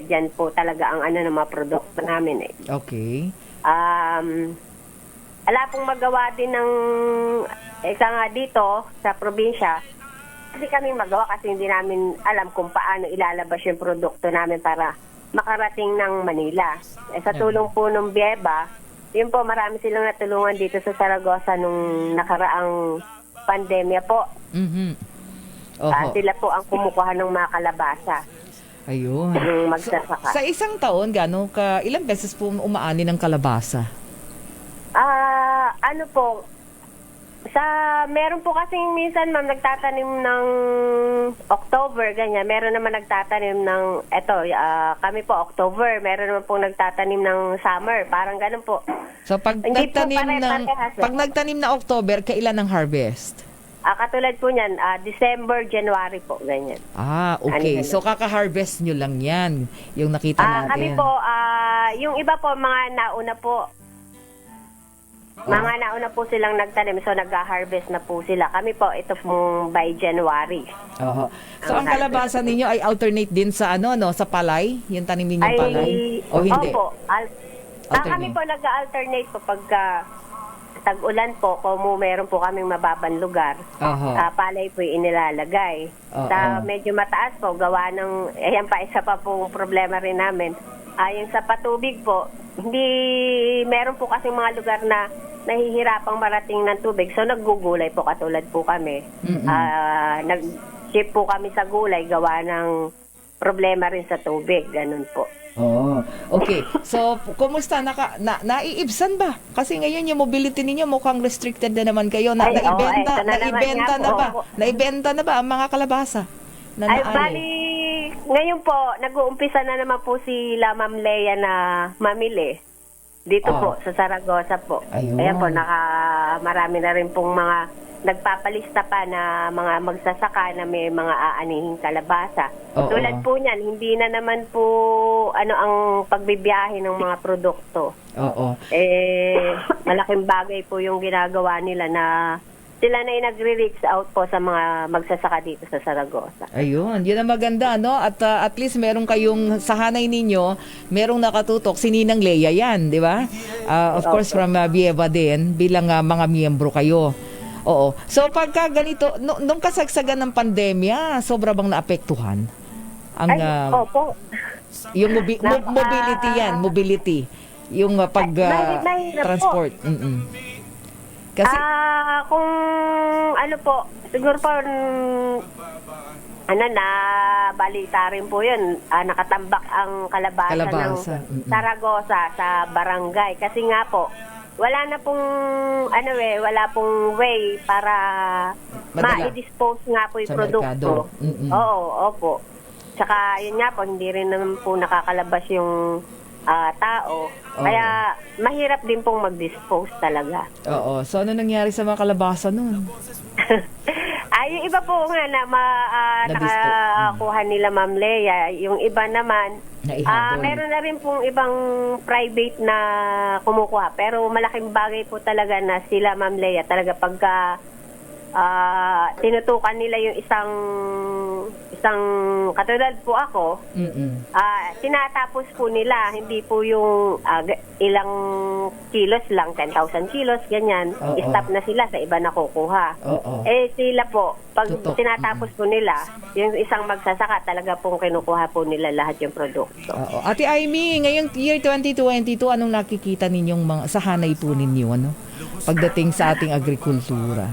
dyan po talaga ang ng mga produkto namin . Okay. Ala pong magawa din ng isa nga dito sa probinsya. Hindi kami magawa kasi hindi namin alam kung paano ilalabas yung produkto namin para makarating ng Manila. Sa tulong po ng Bieba, yun po, marami silang natulungan dito sa Saragosa nung nakaraang pandemya po. Sila po ang kumukuha ng mga kalabasa. Ayun. Magsasaka. Sa isang taon, ilang beses po umaani ng kalabasa? Meron po kasing minsan, ma'am, nagtatanim ng October, ganyan. Meron naman nagtatanim ng, kami po, October. Meron naman po nagtatanim ng summer. Parang ganun po. So, pag nagtanim na October, kailan ang harvest? Katulad po niyan, December, January po, ganyan. Okay. So, kaka-harvest nyo lang yan, yung nakita natin. Kami po, yung iba po, mga nauna po, po silang nagtanim, so nag-harvest na po sila. Kami po, ito pong by January. So, ang kalabasa ninyo ay alternate din sa sa palay? Yung tanim ninyong palay? O hindi? Opo. Kami po nag-alternate po pagka tag-ulan po, kung meron po kaming mababang lugar, palay po yung inilalagay. Medyo mataas po, gawa ng, ayan pa, isa pa pong problema rin namin. Ayon sa patubig po, hindi meron po kasi mga lugar na nahihirapang marating ng tubig. So naggugulay po katulad po kami. Nag-ship po kami sa gulay gawa ng problema rin sa tubig. Ganun po. Oh, okay. So, kumusta? Naiibsan ba? Kasi ngayon yung mobility ninyo mukhang restricted na naman kayo. Naibenta na ba ang mga kalabasa? Bali, ngayon po, nag-uumpisa na naman po sila Ma'am Lea na mamili. Dito po, sa Zaragoza po. Ayan po, marami na rin pong mga nagpapalista pa na mga magsasaka na may mga aanihing kalabasa. Tulad po niyan, hindi na naman po ang pagbibiyahe ng mga produkto. Malaking bagay po yung ginagawa nila na sila na yung nagre-reach out po sa mga magsasaka dito sa Zaragoza. Ayun, yun ang maganda, no? At least meron kayong, sa hanay ninyo, merong nakatutok, si Ninang Lea yan, di ba? Of course, from Vieva din, bilang mga miyembro kayo. Oo. So, pagka ganito, nung kasagsagan ng pandemya, sobra bang naapektuhan? Opo. Yung mobility yan, mobility. Yung pag-transport. Kasi kung po, siguro po na balita rin po yun, nakatambak ang kalabasa. Ng Zaragoza sa barangay. Kasi nga po, wala pong way para ma-dispose nga po yung produkto. Oo, opo. Tsaka yun nga po, hindi rin naman po nakakalabas yung tao. Kaya mahirap din pong mag-dispose talaga. Oo. So ano nangyari sa mga kalabasa nun? Yung iba po nga na nakakuha nila Ma'am Lea. Yung iba naman, meron na rin pong ibang private na kumukuha. Pero malaking bagay po talaga na sila Ma'am Lea talaga pagka tinutukan nila yung isang katulad po ako, tinatapos po nila, hindi po yung ilang kilos lang, 10,000 kilos, ganyan. Stop na sila, sa iba nakukuha. Sila po, pag tinatapos po nila, yung isang magsasaka, talaga pong kinukuha po nila lahat yung produkto. Ate Aimee, ngayong year 2022, anong nakikita ninyong sa hanay po ninyo, pagdating sa ating agrikultura?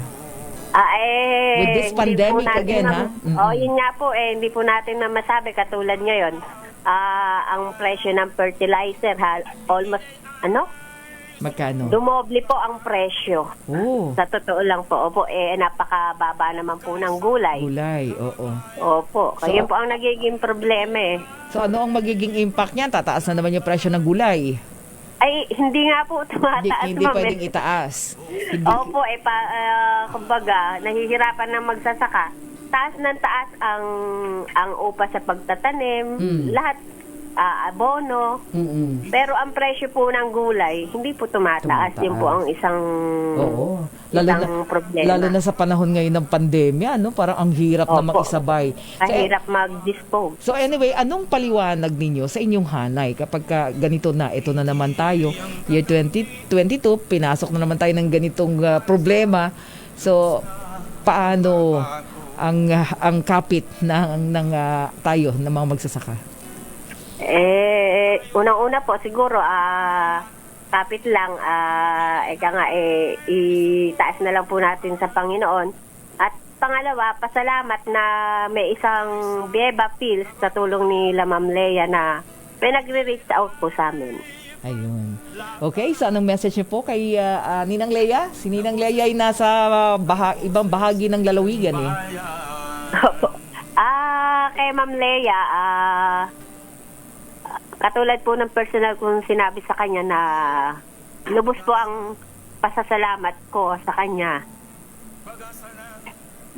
With this pandemic again, yun nga po, hindi po natin na masabi. Katulad ngayon, ang presyo ng fertilizer, almost, magkano? Dumoble po ang presyo. Sa totoo lang po. Opo, napakababa naman po ng gulay. Opo, kaya po ang nagiging problema So, ano ang magiging impact niyan? Tataas na naman yung presyo ng gulay. Hindi nga po tumataas. Hindi pwedeng itaas. Opo, kumbaga, nahihirapan ng magsasaka. Taas ng taas ang upa sa pagtatanim, lahat, abono. Pero ang presyo po ng gulay, hindi po tumataas. Yun po ang isang problema. Lalo na sa panahon ngayon ng pandemya, parang ang hirap na makisabay. Hirap mag-dispose. So anyway, anong paliwanag ninyo sa inyong hanay kapag ganito na, ito na naman tayo, year 2022, pinasok na naman tayo ng ganitong problema. So, paano ang kapit ng tayo ng mga magsasaka? Unang-una po siguro kapit lang itaas na lang po natin sa Panginoon. At pangalawa, pasalamat na may isang Vieva Pills sa tulong ni Ma'am Lea na may nagre-reach out po sa amin. Ayun. Okay, so anong message niyo po kay Ninang Lea? Si Ninang Lea ay nasa ibang bahagi ng lalawigan Kay Ma'am Lea, katulad po ng personal kong sinabi sa kanya na lubos po ang pasasalamat ko sa kanya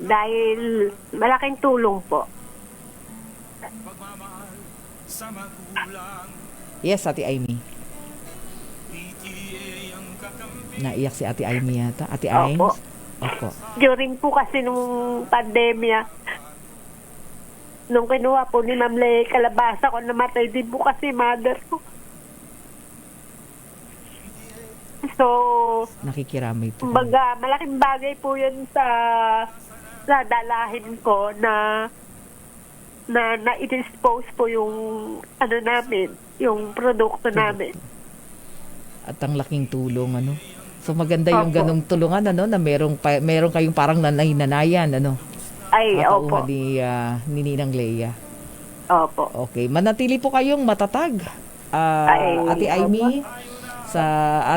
dahil malaking tulong po. Yes, Ate Aimee. Naiyak si Ate Aimee yata. Ate Aimee? Opo. During po kasi nung pandemya, nung kinuha po ni Ma'am Lea kalabasa ko, namatay din po kasi mother ko. So, nakikiramay po. Kumbaga, malaking bagay po yun sa dalahin ko na i-dispose po yung namin, yung produkto namin. At ang laking tulong, ano. So maganda yung ganung tulungan, ano, na meron kayong parang nanay-nanayan, ano. Ay, opo. Ni Ninang Leia. Opo. Okay, manatili po kayong matatag. Ate Amy, sa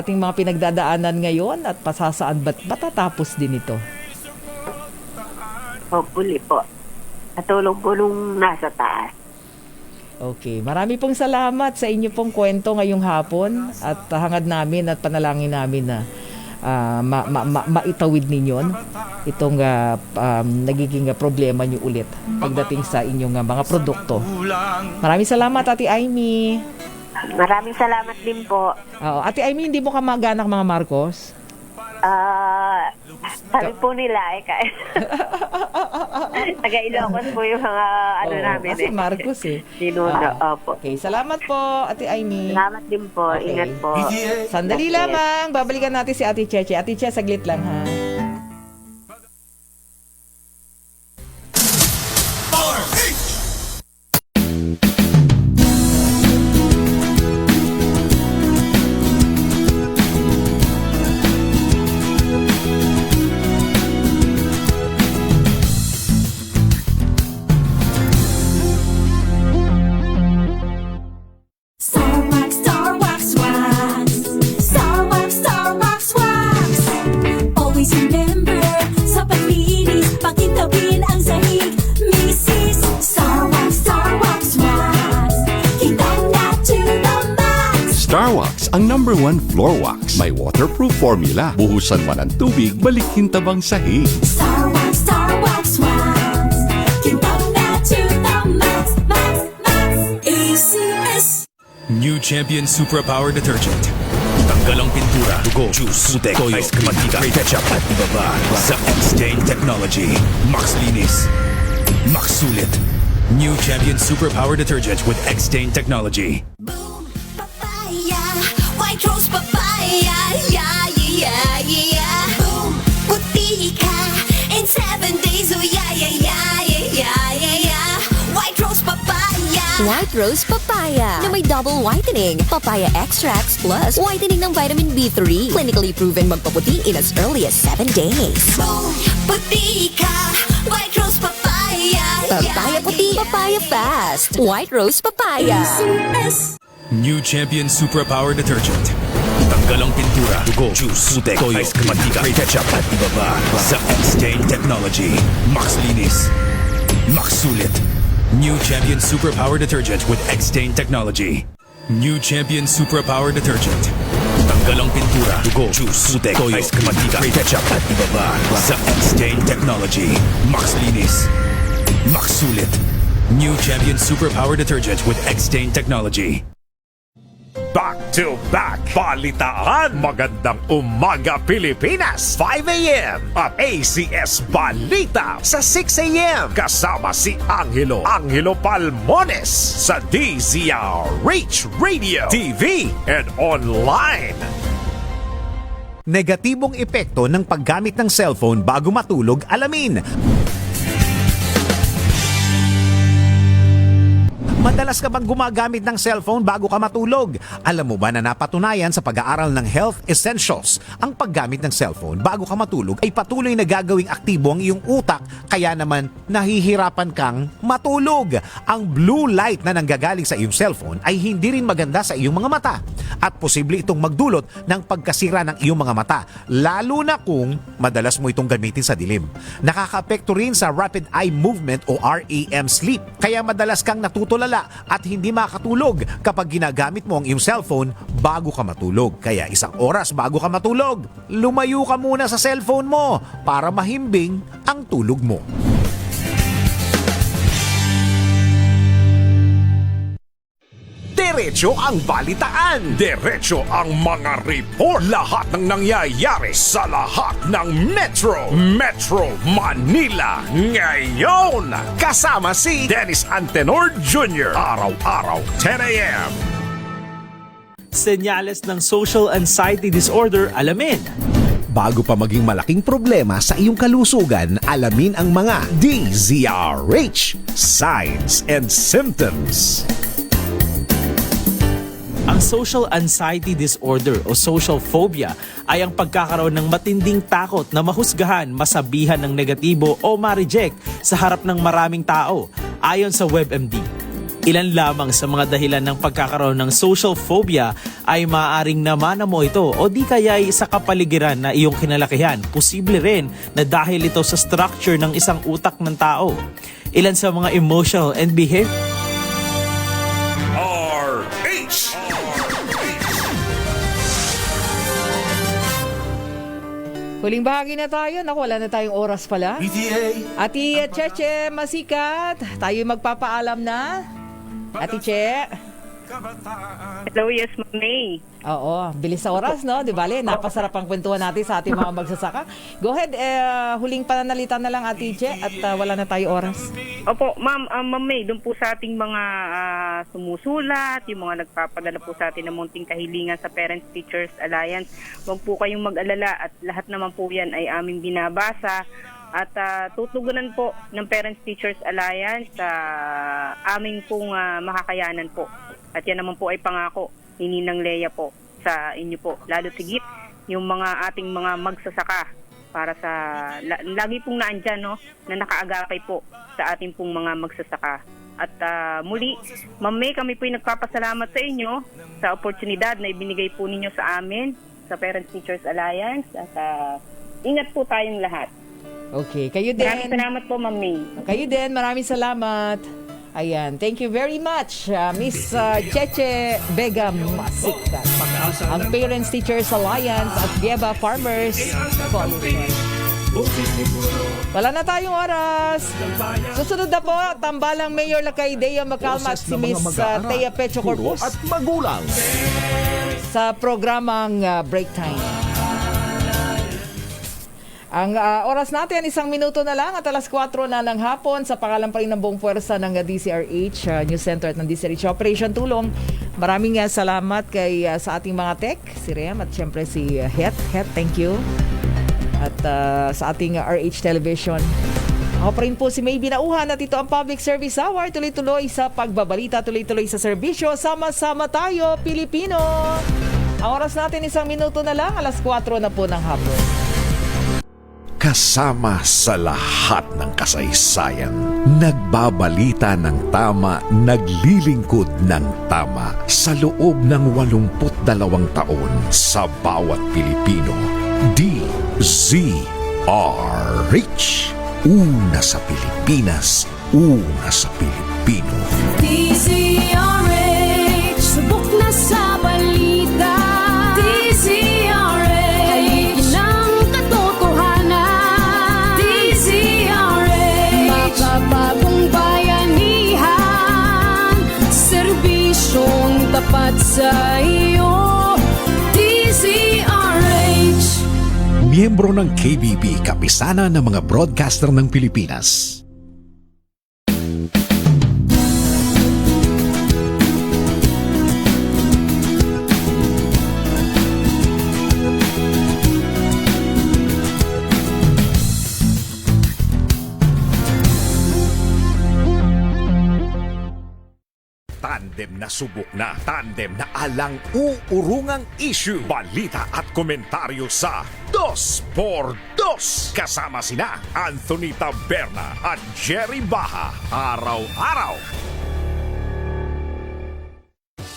ating mga pinagdadaanan ngayon at pasasaan ba't matatapos din ito? Hopefully po. Natulong po nung nasa taas. Okay, marami pong salamat sa inyo pong kwento ngayong hapon at hangad namin at panalangin namin na maitawid ninyo itong nagiging problema nyo ulit pagdating sa inyong mga produkto. Maraming salamat, Ate Amy. Maraming salamat din po. Ate Amy, hindi mo ka mag-anak mga Marcos? Sabi po nila taga Ilocos po yung mga namin. Kasi Marcos Sinuno, opo. Okay, salamat po, Ate Amy. Salamat din po. Okay. Ingat po. Sandali lamang, babalikan natin si Ate Cheche. Ate Cheche, saglit lang ha. Starwax, ang number 1 floor wax. May waterproof formula. Buhusan man ang tubig, balikin tabang sahig. Starwax, Starwax Wax. Kintab na to the max, max, max. ACS. New Champion Supra Power Detergent. Tanggal ang pintura, dugo, juice, putek, toyo, mantika, ketchup at iba pa. Sa X-Stain Technology. Max Linis. Max Sulit. New Champion Supra Power Detergent with X-Stain Technology. White rose papaya, yeah, yeah, yeah. Boom, puti ka in 7 days, oh yeah, yeah, yeah, yeah, yeah, yeah. White rose papaya. White rose papaya na may double whitening, papaya extracts plus whitening ng vitamin B3. Clinically proven magpaputi in as early as 7 days. Boom, puti ka, white rose papaya. Papaya puti, papaya fast. White rose papaya. New Champion Supra Power Detergent. Tanggal ang pintura, dugo, juice, putek, toyo, mantika, ketchup at iba pa. Sa X-Stain Technology. Max Linis. Max Sulit. New Champion Supra Power Detergent with X-Stain Technology. New Champion Supra Power Detergent. Tanggal ang pintura, dugo, juice, putek, toyo, mantika, ketchup at iba pa. Sa X-Stain Technology. Max Linis. Max Sulit. New Champion Supra Power Detergent with X-Stain Technology. Back-to-back balitaan. Magandang umaga Pilipinas, 5 a.m. at ACS Balita sa 6 a.m. Kasama si Angelo Palmones sa DZRH Radio, TV and online. Negatibong epekto ng paggamit ng cellphone bago matulog, alamin. Madalas ka bang gumagamit ng cellphone bago ka matulog? Alam mo ba na napatunayan sa pag-aaral ng Health Essentials, ang paggamit ng cellphone bago ka matulog ay patuloy na gagawing aktibo ang iyong utak, kaya naman nahihirapan kang matulog. Ang blue light na nanggagaling sa iyong cellphone ay hindi rin maganda sa iyong mga mata at posible itong magdulot ng pagkasira ng iyong mga mata, lalo na kung madalas mo itong gamitin sa dilim. Nakakaapekto rin sa rapid eye movement o REM sleep, kaya madalas kang natutulala at hindi makatulog kapag ginagamit mo ang iyong cellphone bago ka matulog. Kaya 1 oras bago ka matulog, lumayo ka muna sa cellphone mo para mahimbing ang tulog mo. Diretso ang balitaan. Diretso ang mga report. Lahat ng nangyayari sa lahat ng Metro Manila ngayon. Kasama si Dennis Antenor Jr. Araw-araw 10 a.m. Senyales ng social anxiety disorder, alamin. Bago pa maging malaking problema sa iyong kalusugan, alamin ang mga DZRH Signs and Symptoms. Ang social anxiety disorder o social phobia ay ang pagkakaroon ng matinding takot na mahusgahan, masabihan ng negatibo o ma-reject sa harap ng maraming tao, ayon sa WebMD. Ilan lamang sa mga dahilan ng pagkakaroon ng social phobia ay maaaring namana mo ito o di kaya'y sa kapaligiran na iyong kinalakihan. Posible rin na dahil ito sa structure ng isang utak ng tao. Ilan sa mga emotional and behavior RH! Huling bahagi na tayo. Naku, wala na tayong oras pala. Ati Cheche Masikat, tayo magpapaalam na. Ati Che. Hello, yes, Ma'am May. Oo, bilis sa oras, no? Di bale, napasarap ang kwentuhan natin sa ating mga magsasaka. Go ahead, huling pananalita na lang, Ati Che, at wala na tayo oras. Opo, Ma'am May, doon po sa ating mga sumusulat, yung mga nagpapadala po sa atin ng munting kahilingan sa Parents Teachers Alliance, huwag po kayong mag-alala at lahat naman po yan ay aming binabasa. At tutugunan po ng Parents Teachers Alliance sa aming pong makakayanan po. At yan naman po ay pangako ni Ninang Lea po sa inyo po. Lalo tigit yung mga ating mga magsasaka para sa lagi pong naandyan, no, na nakaagapay po sa ating pong mga magsasaka. At muli, Ma'am May, kami po ay nagpapasalamat sa inyo sa oportunidad na ibinigay po ninyo sa amin sa Parents Teachers Alliance. At ingat po tayong lahat. Okay, kayo din. Maraming salamat po, Ma'am May. Kayo din, maraming salamat. Ayan, thank you very much, Miss Cheche Vega Masikat, ang Parents Teachers Alliance at Bieba Farmers Coalition. Wala na tayong oras. Susunod na po, tambalang Mayor Lakay Dea Macalma at si Miss Thea Pecho Corpus at magulang sa programang Break Time. Ang oras natin, 1 minuto na lang at alas 4 na ng hapon sa pangalan pa rin ng buong puwersa ng DCRH News Center at ng DCRH Operation Tulong. Maraming salamat kay sa ating mga tech, si Rem at syempre si Het, thank you. At sa ating RH Television. Ako pa rin po si May Binauhan at ito ang Public Service Hour. Tuloy-tuloy sa pagbabalita, tuloy-tuloy sa serbisyo. Sama-sama tayo, Pilipino! Ang oras natin 1 minuto na lang, alas 4 na po ng hapon. Kasama sa lahat ng kasaysayan, nagbabalita ng tama, naglilingkod ng tama sa loob ng 82 taon sa bawat Pilipino. DZRH. Una sa Pilipinas, una sa Pilipino. DZRH, subok na sa balita. DZRH, ng katotohanan. DZRH, makabagong bayanihan, serbisyong tapat sa iyo. DZRH. Miyembro ng KBP, kapisana ng mga broadcaster ng Pilipinas. Tandem na subok na, tandem na alang uurungang issue, balita at komentaryo sa 2x2. Kasama sina Anthony Taberna at Jerry Baha. Araw-araw.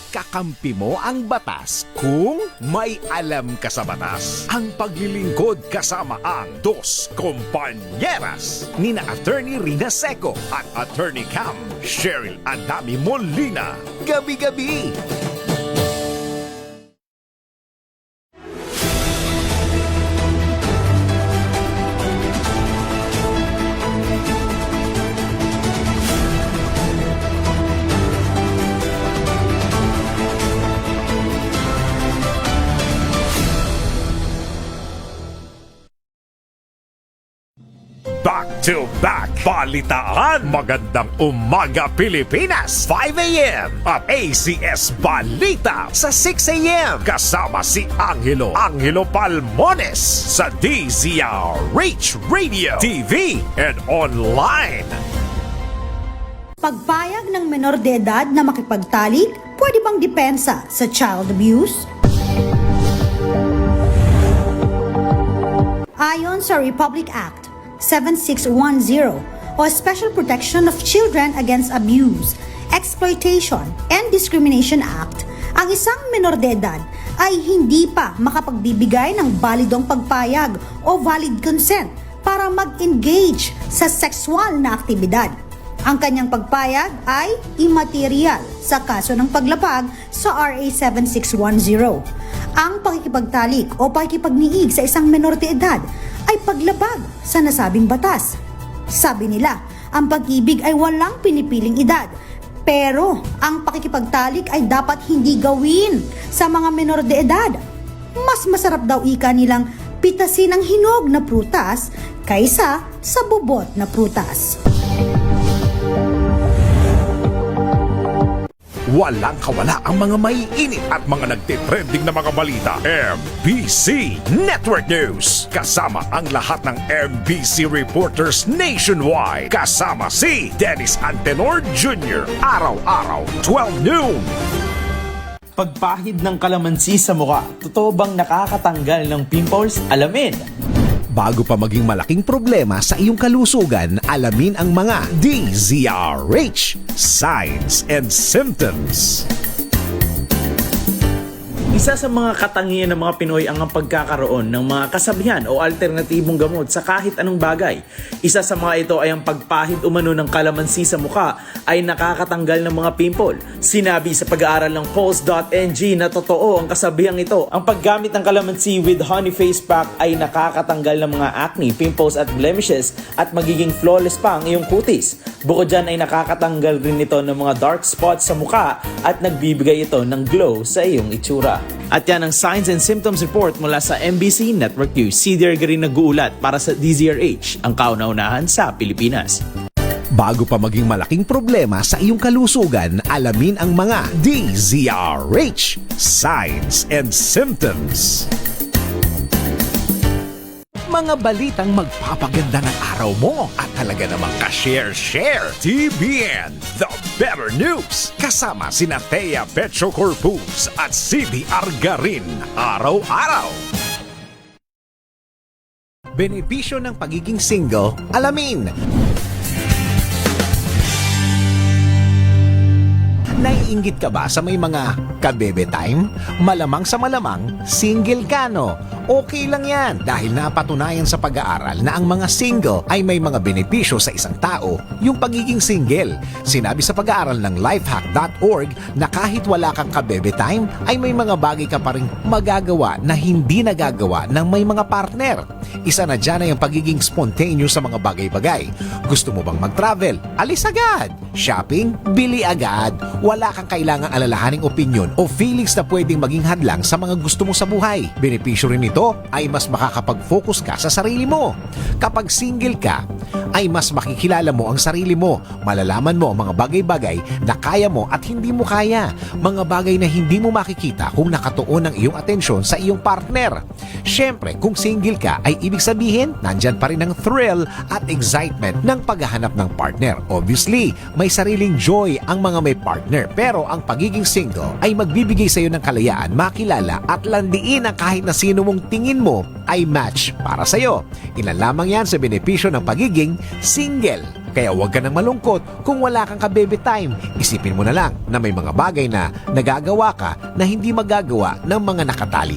Kakampi mo ang batas kung may alam ka sa batas. Ang paglilingkod kasama ang 2 Kompanyeras nina Attorney Rina Seco at Attorney Cam Cheryl Adami Molina. Gabi-gabi. Back-to-back balitaan. Magandang umaga, Pilipinas. 5 a.m. at ACS Balita sa 6 a.m. Kasama si Angelo Palmones sa DZRH Radio, TV, and online. Pagpayag ng menor de edad na makipagtalik, pwede bang depensa sa child abuse? Ayon sa Republic Act 7610 o Special Protection of Children Against Abuse, Exploitation and Discrimination Act, ang isang menor de edad ay hindi pa makapagbibigay ng balidong pagpayag o valid consent para mag-engage sa sexual na aktibidad. Ang kanyang pagpayag ay immaterial sa kaso ng paglabag sa RA 7610. Ang pakikipagtalik o pakikipagniig sa isang menor de edad ay paglabag sa nasabing batas. Sabi nila, ang pag-ibig ay walang pinipiling edad, pero ang pakikipagtalik ay dapat hindi gawin sa mga menor de edad. Mas masarap daw ika nilang pitasin ang hinog na prutas kaysa sa bobot na prutas. Walang kawala ang mga maiinit at mga nagtitrending na mga balita. MBC Network News. Kasama ang lahat ng MBC reporters nationwide. Kasama si Dennis Antenor Jr. Araw-araw, 12 noon. Pagpahid ng kalamansi sa mukha, totoo bang nakakatanggal ng pimples? Alamin! Bago pa maging malaking problema sa iyong kalusugan, alamin ang mga DZRH signs and symptoms. Isa sa mga katangian ng mga Pinoy ang pagkakaroon ng mga kasabihan o alternatibong gamot sa kahit anong bagay. Isa sa mga ito ay ang pagpahid umano ng kalamansi sa mukha ay nakakatanggal ng mga pimple. Sinabi sa pag-aaral ng Pulse.ng na totoo ang kasabihang ito. Ang paggamit ng kalamansi with honey face pack ay nakakatanggal ng mga acne, pimples at blemishes at magiging flawless pa ang iyong kutis. Bukod dyan ay nakakatanggal rin ito ng mga dark spots sa mukha at nagbibigay ito ng glow sa iyong itsura. At yan ang Signs and Symptoms Report mula sa MBC Network News. Si Derek rin nag-uulat para sa DZRH, ang kauna-unahan sa Pilipinas. Bago pa maging malaking problema sa iyong kalusugan, alamin ang mga DZRH signs and symptoms. Mga balitang magpapaganda ng araw mo at talaga namang ka-share. TBN, The Better News. Kasama sina Thea Petro Corpus at CB Argarin. Araw-araw. Benepisyo ng pagiging single, alamin. Naiinggit ka ba sa may mga kabebe time? Malamang sa malamang, single ka no? Okay lang yan dahil napatunayan sa pag-aaral na ang mga single ay may mga benepisyo sa isang tao, yung pagiging single. Sinabi sa pag-aaral ng lifehack.org na kahit wala kang kabebe time, ay may mga bagay ka pa rin magagawa na hindi nagagawa ng may mga partner. Isa na dyan ay ang pagiging spontaneous sa mga bagay-bagay. Gusto mo bang mag-travel? Alis agad! Shopping? Bili agad! Wala kang kailangang alalahaning opinion o feelings na pwedeng maging hadlang sa mga gusto mo sa buhay. Benepisyo rin ito ay mas makakapag-focus ka sa sarili mo. Kapag single ka, ay mas makikilala mo ang sarili mo. Malalaman mo ang mga bagay-bagay na kaya mo at hindi mo kaya. Mga bagay na hindi mo makikita kung nakatuon ang iyong atensyon sa iyong partner. Siyempre, kung single ka ay ibig sabihin, nandyan pa rin ang thrill at excitement ng paghahanap ng partner. Obviously, may sariling joy ang mga may partner. Pero ang pagiging single ay magbibigay sa iyo ng kalayaan, makilala at landiin ang kahit na sino mong tingin mo ay match para sa iyo. Ilan lamang yan sa benepisyo ng pagiging single. Kaya huwag ka nang malungkot kung wala kang ka-baby time. Isipin mo na lang na may mga bagay na nagagawa ka na hindi magagawa ng mga nakatali.